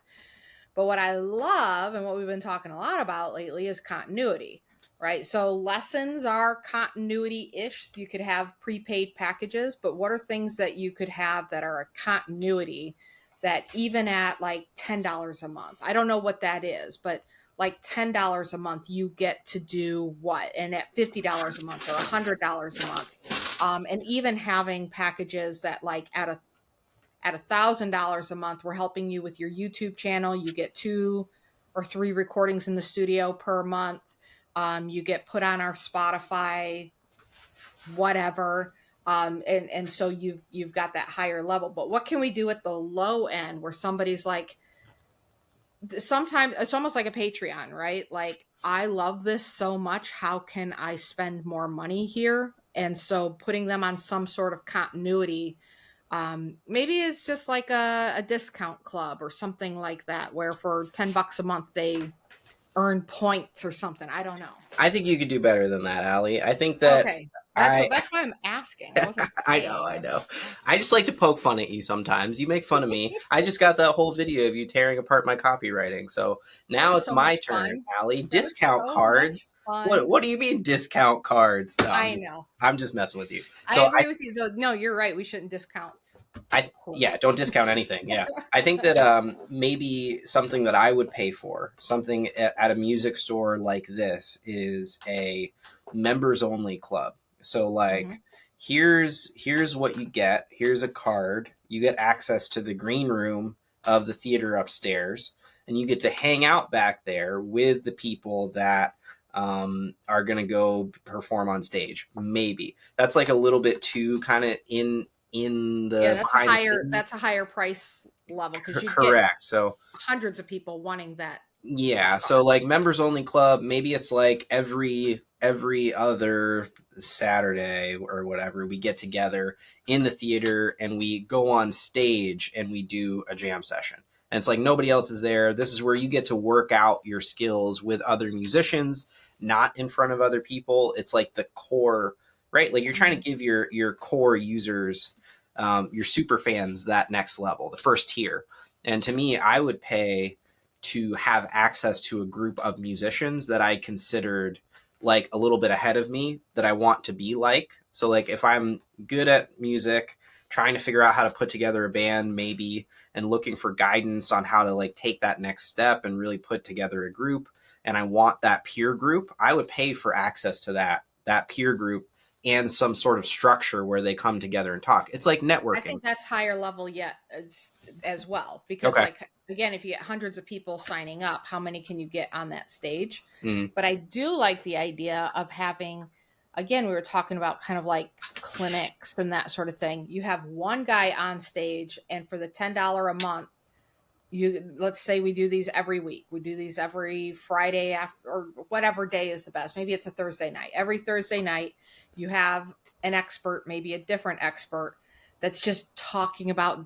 But what I love and what we've been talking a lot about lately is continuity, right? So lessons are continuity ish. You could have prepaid packages, but what are things that you could have that are a continuity that even at like $10 a month? I don't know what that is, but like $10 a month, you get to do what? And at $50 a month or $100 a month. And even having packages that like at $1,000 a month, we're helping you with your YouTube channel. You get 2 or 3 recordings in the studio per month. You get put on our Spotify, whatever. And so you've got that higher level. But what can we do at the low end where somebody's like, sometimes it's almost like a Patreon, right? Like, I love this so much. How can I spend more money here? And so putting them on some sort of continuity, maybe it's just like a discount club or something like that, where for $10 a month they earn points or something. I don't know. I think you could do better than that, Allie. I think that Okay, I that's why I'm asking. I wasn't saying. I I was know. just I asking. just like to poke fun at you sometimes. You make fun of me. I just got that whole video of you tearing apart my copywriting. So That now was it's so my much turn, fun. Allie. That was Discount so much cards. fun. What do you mean discount cards? No, I know. I'm just messing with you. I So agree with you, though. No, you're right. We shouldn't discount yeah, crap. don't discount anything. Yeah. I think that maybe something that I would pay for, something at a music store like this, is a members only club. So Hmm. like here's what you get. Here's a card. You get access to the green room of the theater upstairs, and you get to hang out back there with the people that are going to go perform on stage. Maybe that's like a little bit too kind of in Yeah, the behind the scenes. that's a higher price level because you'd get Correct. So hundreds of people wanting that yeah, so card. like members only club, maybe it's like every other Saturday or whatever, we get together in the theater and we go on stage and we do a jam session. And it's like nobody else is there. This is where you get to work out your skills with other musicians, not in front of other people. It's like the core, right? Like you're trying Mhm. to give your core users, your super fans, that next level, the first tier. And to me, I would pay to have access to a group of musicians that I considered like a little bit ahead of me that I want to be like. So like if I'm good at music, trying to figure out how to put together a band maybe, and looking for guidance on how to like take that next step and really put together a group, and I want that peer group, I would pay for access to that peer group and some sort of structure where they come together and talk. It's like I networking. think that's higher level yet as well, because Okay. like, again, if you get hundreds of people signing up, how many can you get on that stage? Mm, But I do like the idea of having, again, we were talking about kind of like clinics and that sort of thing. You have one guy on stage, and for the $10 a month, let's say we do these every week. We do these every Friday after, or whatever day is the best. Maybe it's a Thursday night. Every Thursday night, you have an expert, maybe a different expert, that's just talking about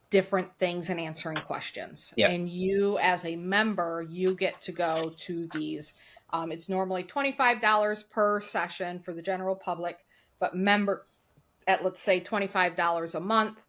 different things and answering questions. yeah. And you, as a member, you get to go to these. It's normally $25 per session for the general public, but members at, let's say, $25 a month,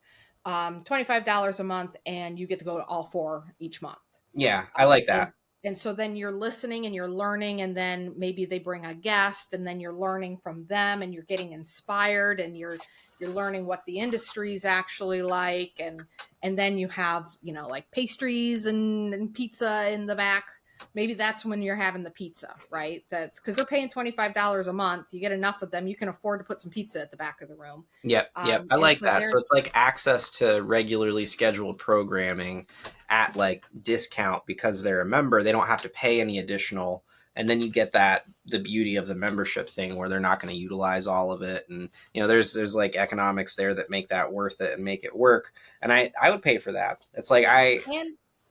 $25 a month, and you get to go to all four each month. Yeah. I like And that. so then you're listening and you're learning, and then maybe they bring a guest, and then you're learning from them, and you're getting inspired, and you're learning what the industry is actually like, and then you have, like pastries and pizza in the back. Maybe that's when you're having the pizza, right? That's because they're paying $25 a month. You get enough of them, you can afford to put some pizza at the back of the room. Yep, yep. I And like so that. So they're it's like access to regularly scheduled programming at like discount because they're a member. They don't have to pay any additional. And then you get that the beauty of the membership thing where they're not going to utilize all of it. And there's like economics there that make that worth it and make it work. And I would pay for that. It's like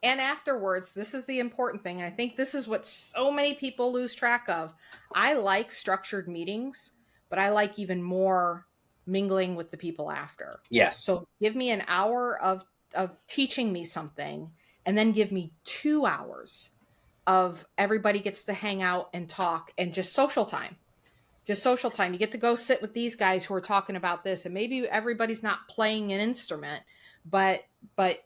and afterwards, this is the important thing, and I think this is what so many people lose track of. I like structured meetings, but I like even more mingling with the people after. yes. So give me an hour of teaching me something, and then give me 2 hours of everybody gets to hang out and talk, and just social time. Just social time. You get to go sit with these guys who are talking about this, and maybe everybody's not playing an instrument, but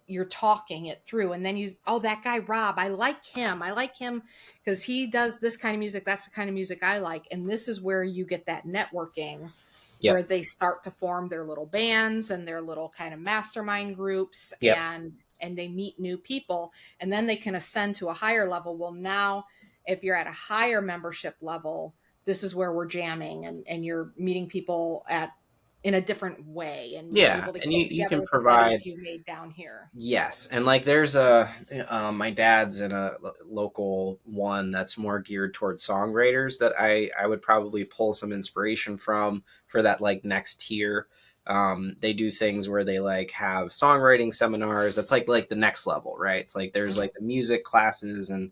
you're talking it through. And then that guy Rob, I like him because he does this kind of music. That's the kind of music I like. And this is where you get that networking, where Yep. they start to form their little bands and their little kind of mastermind groups, Yep. and they meet new people, and then they can ascend to a higher level. Well, now if you're at a higher membership level, this is where we're jamming, and you're meeting people in a different way, and you're Yeah. able to And get you together can with the buddies provide. you made down here. Yes, and like there's my dad's in a local one that's more geared towards songwriters that I would probably pull some inspiration from for that like next tier. They do things where they like have songwriting seminars. That's like the next level, right? It's like there's like the music classes and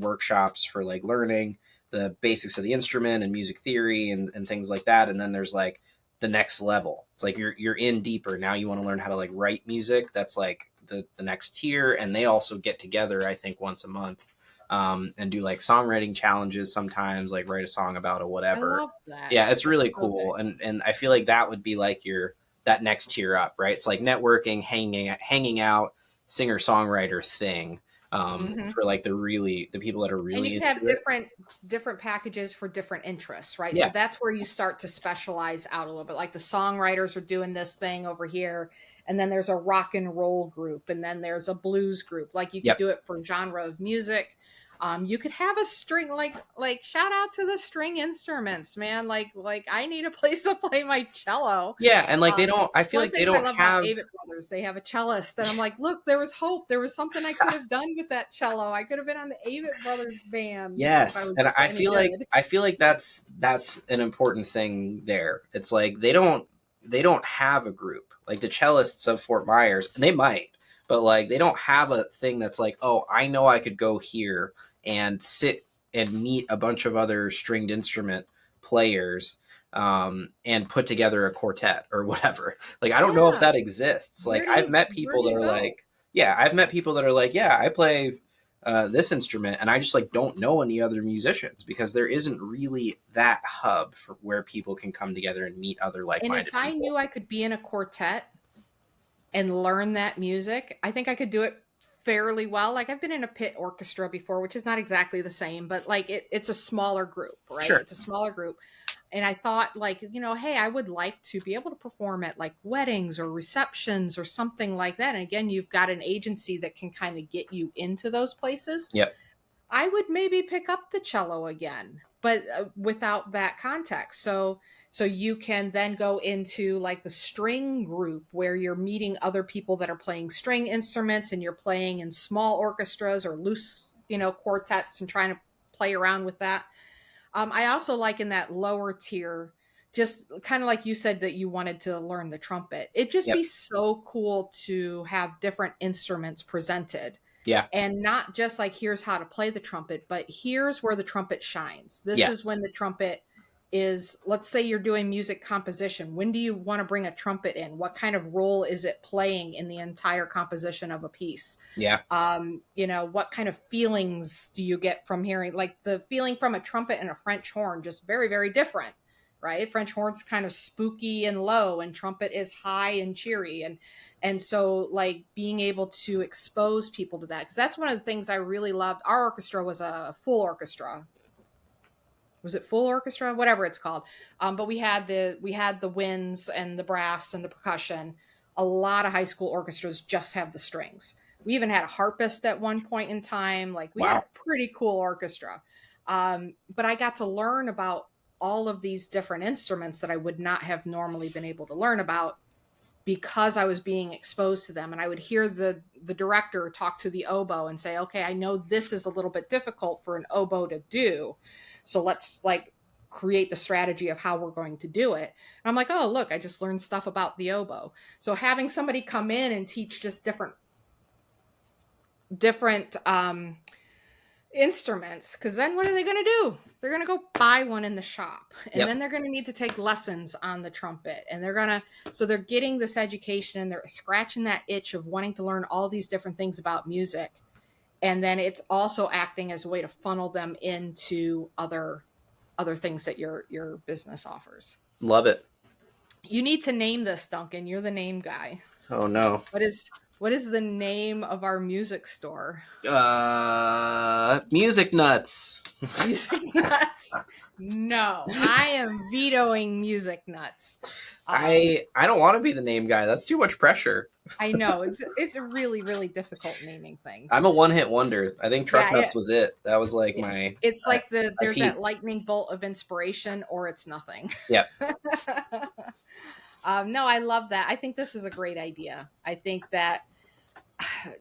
workshops for like learning the basics of the instrument and music theory and things like that. And then there's like the next level. It's like you're in deeper. Now you want to learn how to like write music. That's like the next tier. And they also get together, I think, once a month and do like songwriting challenges sometimes, like write a song about a I whatever. love that. Yeah, it's That's really so cool. good. And I feel like that would be like that next tier up, right? It's like networking, hanging out, singer songwriter thing. Hmm. For like the people that are And you really can have into it. different packages for different interests, right? So Yeah. that's where you start to specialize out a little bit. Like the songwriters are doing this thing over here, and then there's a rock and roll group, and then there's a blues group. Like you could Yep. do it for genre of music. You could have a string, like shout out to the string instruments, man. Like I need a place to play my cello. Yeah, and like they Um, don't. I feel One like they thing I don't love about have. Avett Brothers, they have a cellist, and I'm like, look, there was hope. There was something I could have done with that cello. I could have been on the Avett Brothers band if I Yes, was and I any feel like good. that's an important thing there. It's like they don't have a group. Like the cellists of Fort Myers, and they might, but like they don't have a thing that's like, oh, I know I could go here and sit and meet a bunch of other stringed instrument players and put together a quartet or whatever. Like I don't know if Yeah. that exists. Like Where do you go? I've met people that are like, yeah, I play this instrument, and I just like don't know any other musicians because there isn't really that hub for where people can come together and meet other And if like-minded I people. knew I could be in a quartet and learn that music, I think I could do it fairly well. Like I've been in a pit orchestra before, which is not exactly the same, but like it's a smaller group, right? Sure. It's a smaller group. And I thought, like, hey, I would like to be able to perform at like weddings or receptions or something like that. And again, you've got an agency that can kind of get you into those places. Yep. I would maybe pick up the cello again. but without that context. So you can then go into like the string group where you're meeting other people that are playing string instruments, and you're playing in small orchestras or loose, quartets, and trying to play around with that. I also like in that lower tier, just kind of like you said that you wanted to learn the trumpet. It'd just Yep. be so cool to have different instruments presented, Yeah. and not just like, here's how to play the trumpet, but here's where the trumpet shines. This is Yes. when the trumpet is, let's say you're doing music composition. When do you want to bring a trumpet in? What kind of role is it playing in the entire composition of a piece? Yeah. What kind of feelings do you get from hearing, like the feeling from a trumpet and a French horn, just very, very different, right? French horn's kind of spooky and low, and trumpet is high and cheery. And so like being able to expose people to that, because that's one of the things I really loved. Our orchestra was a full orchestra. Was it full orchestra? Whatever it's called. But we had the winds and the brass and the percussion. A lot of high school orchestras just have the strings. We even had a harpist at one point in time. Like, we had Wow. a pretty cool orchestra. But I got to learn about all of these different instruments that I would not have normally been able to learn about, because I was being exposed to them. And I would hear the director talk to the oboe and say, okay, I know this is a little bit difficult for an oboe to do, so let's like create the strategy of how we're going to do it. And I'm like, oh, look, I just learned stuff about the oboe. So having somebody come in and teach just different instruments, because then what are they going to do? They're going to go buy one in the shop, and Yep. then they're going to need to take lessons on the trumpet, and so they're getting this education, and they're scratching that itch of wanting to learn all these different things about music. And then it's also acting as a way to funnel them into other things that your business offers. Love it. You need to name this, Duncan. You're the name guy. Oh no. What is the name of our music store? Music nuts. Music Nuts. No, I am vetoing Music Nuts. I don't want to be the name guy. That's too much pressure. I know it's really, really difficult naming things. I'm a one-hit wonder. I think Truck Nuts was it. That was like my. It's like there's that peaked. lightning bolt of inspiration, or it's nothing. Yeah. No, I love that. I think this is a great idea. I think that,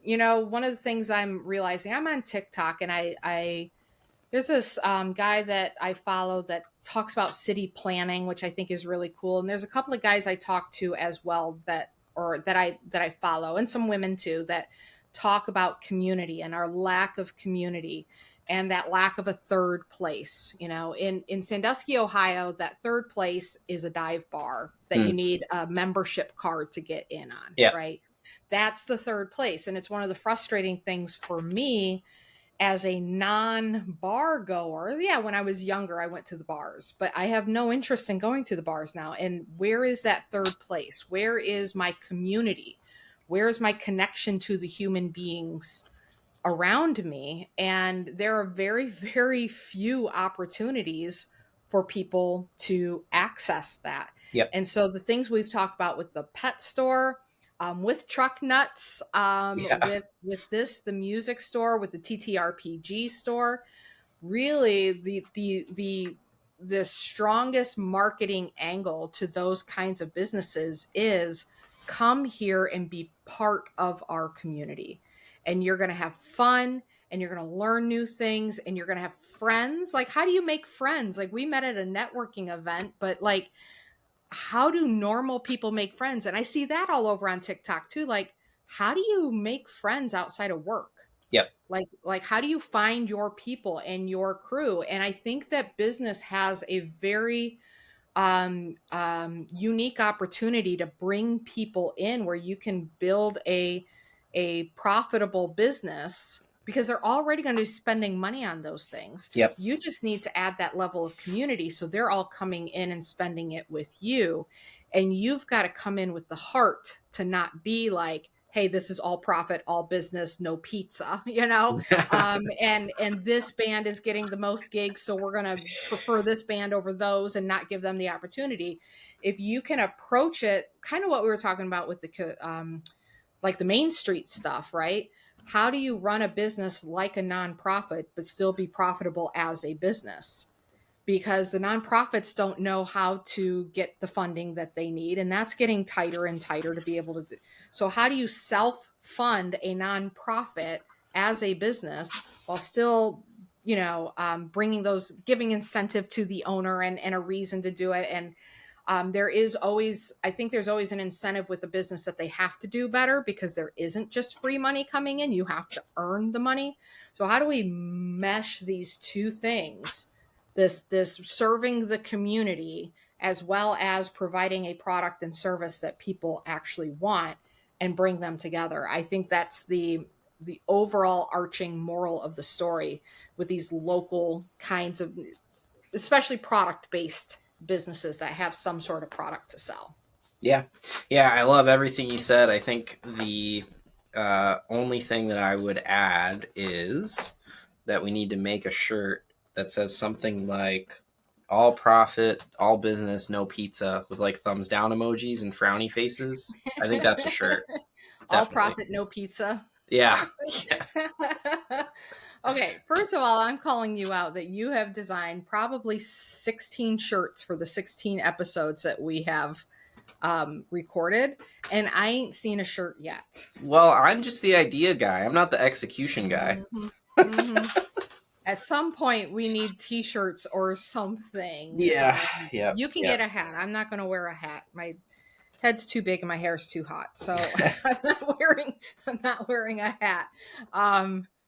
one of the things I'm realizing, I'm on TikTok, and I there's this guy that I follow that talks about city planning, which I think is really cool. And there's a couple of guys I talk to as well that I follow, and some women too, that talk about community and our lack of community, and that lack of a third place. In Sandusky, Ohio, that third place is a dive bar that you need a membership card to get in on. Yeah. Right. That's the third place. And it's one of the frustrating things for me as a non-bar goer. Yeah, when I was younger, I went to the bars, but I have no interest in going to the bars now. And where is that third place? Where is my community? Where is my connection to the human beings around me? And there are very, very few opportunities for people to access that. Yep. And so the things we've talked about with the pet store, with Truck Nuts, with the music store, with the TTRPG store, really the strongest marketing angle to those kinds of businesses is, come here and be part of our community. And you're going to have fun, and you're going to learn new things, and you're going to have friends. Like, how do you make friends? Like, we met at a networking event, but like, how do normal people make friends? And I see that all over on TikTok too. Like, how do you make friends outside of work? Yep. Like how do you find your people and your crew? And I think that business has a very unique opportunity to bring people in, where you can build a profitable business, because they're already going to be spending money on those things. Yep. You just need to add that level of community, so they're all coming in and spending it with you. And you've got to come in with the heart to not be like, hey, this is all profit, all business, no pizza, and this band is getting the most gigs, so we're going to prefer this band over those and not give them the opportunity. If you can approach it kind of what we were talking about with the like the Main Street stuff, right? How do you run a business like a nonprofit but still be profitable as a business? because the nonprofits don't know how to get the funding that they need. And that's getting tighter and tighter to be able to do. So how do you self-fund a nonprofit as a business while still, giving incentive to the owner and a reason to do it? And I think there's always an incentive with a business that they have to do better, because there isn't just free money coming in. You have to earn the money. So how do we mesh these two things? This serving the community as well as providing a product and service that people actually want, and bring them together. I think that's the overall arching moral of the story with these local kinds of, especially product-based businesses that have some sort of product to sell. Yeah. I love everything you said. I think the only thing that I would add is that we need to make a shirt that says something like all profit, all business, no pizza, with like thumbs down emojis and frowny faces. I think that's a shirt. All Definitely. profit, no pizza. Yeah. Okay, first of all, I'm calling you out that you have designed probably 16 shirts for the 16 episodes that we have recorded, and I ain't seen a shirt yet. Well, I'm just the idea guy. I'm not the execution guy. Mm-hmm. Mm-hmm. At some point, we need t-shirts or something. Yeah. You can get a hat. I'm not going to wear a hat. My head's too big and my hair's too hot, so I'm not wearing a hat.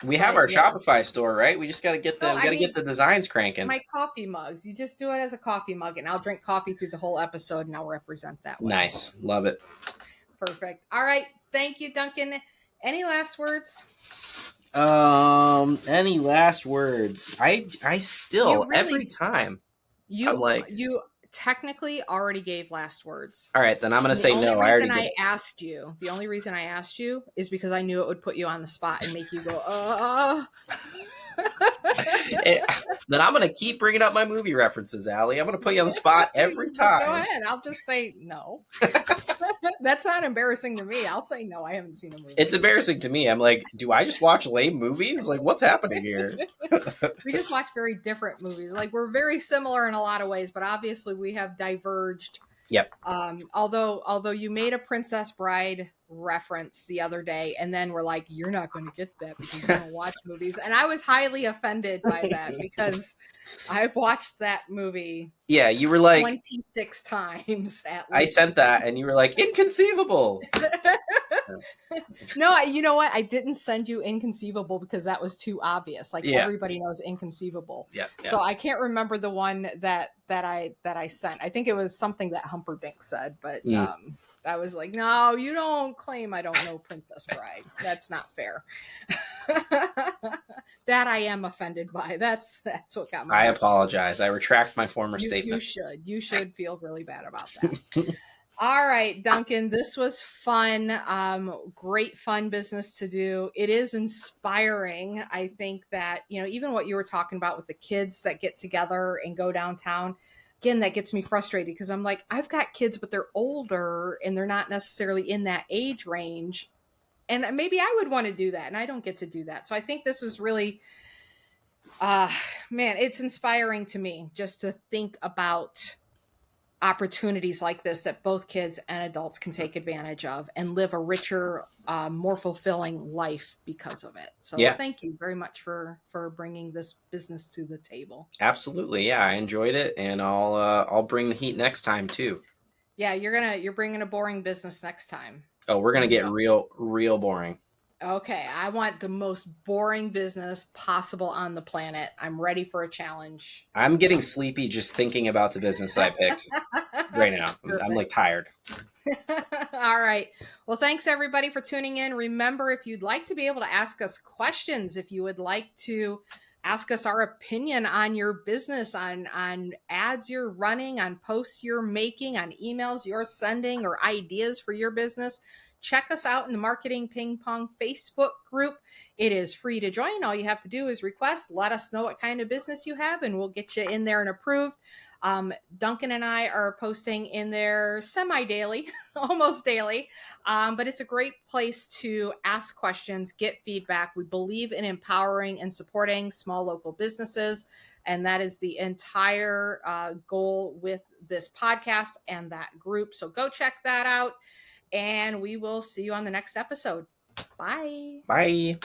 We have our Shopify store, right? We just got to get the designs cranking. My coffee mugs. You just do it as a coffee mug, and I'll drink coffee through the whole episode, and I'll represent that way. Nice. Love it. Perfect. All right. Thank you, Duncan. Any last words? Any last words? I still every time you technically already gave last words. All right, then I'm going to say no. The only reason I asked you is because I knew it would put you on the spot and make you go, Then I'm going to keep bringing up my movie references, Allie. I'm going to put you on the spot every time. Go ahead. I'll just say no. That's not embarrassing to me. I'll say no. I haven't seen a movie. It's embarrassing to me. I'm like, do I just watch lame movies? Like, what's happening here? We just watch very different movies. Like, we're very similar in a lot of ways, but obviously we have diverged. Yep. Although you made a Princess Bride reference the other day, and then we're like, you're not going to get that because you don't watch movies. And I was highly offended by that because I've watched that movie. Yeah, you were like 26 times at least. I sent that and you were like, inconceivable. No, you know what? I didn't send you Inconceivable because that was too obvious. Like, everybody knows Inconceivable. Yeah. So I can't remember the one that I sent. I think it was something that Humperdinck said, but I was like, no, you don't claim I don't know Princess Bride. That's not fair. That I am offended by. That's what got me. I apologize. I retract my former statement. You should feel really bad about that. All right, Duncan, this was fun. Great fun business to do. It is inspiring. I think that, even what you were talking about with the kids that get together and go downtown, again, that gets me frustrated because I'm like, I've got kids, but they're older and they're not necessarily in that age range. And maybe I would want to do that, and I don't get to do that. So I think this was really, it's inspiring to me just to think about opportunities like this that both kids and adults can take advantage of and live a richer, more fulfilling life because of it. So Thank you very much for bringing this business to the table. Absolutely. Yeah, I enjoyed it, and I'll bring the heat next time too. Yeah, you're bringing a boring business next time. Oh, we're going to get real boring. Okay, I want the most boring business possible on the planet. I'm ready for a challenge. I'm getting sleepy just thinking about the business I picked right now. I'm like tired. All right. Well, thanks everybody for tuning in. Remember, if you'd like to be able to ask us questions, if you would like to ask us our opinion on your business, on ads you're running, on posts you're making, on emails you're sending, or ideas for your business, check us out in the Marketing Ping Pong Facebook group. It is free to join. All you have to do is request. Let us know what kind of business you have, and we'll get you in there and approved. Duncan and I are posting in there semi-daily, almost daily, but it's a great place to ask questions, get feedback. We believe in empowering and supporting small local businesses, and that is the entire goal with this podcast and that group. So go check that out, and we will see you on the next episode. Bye. Bye.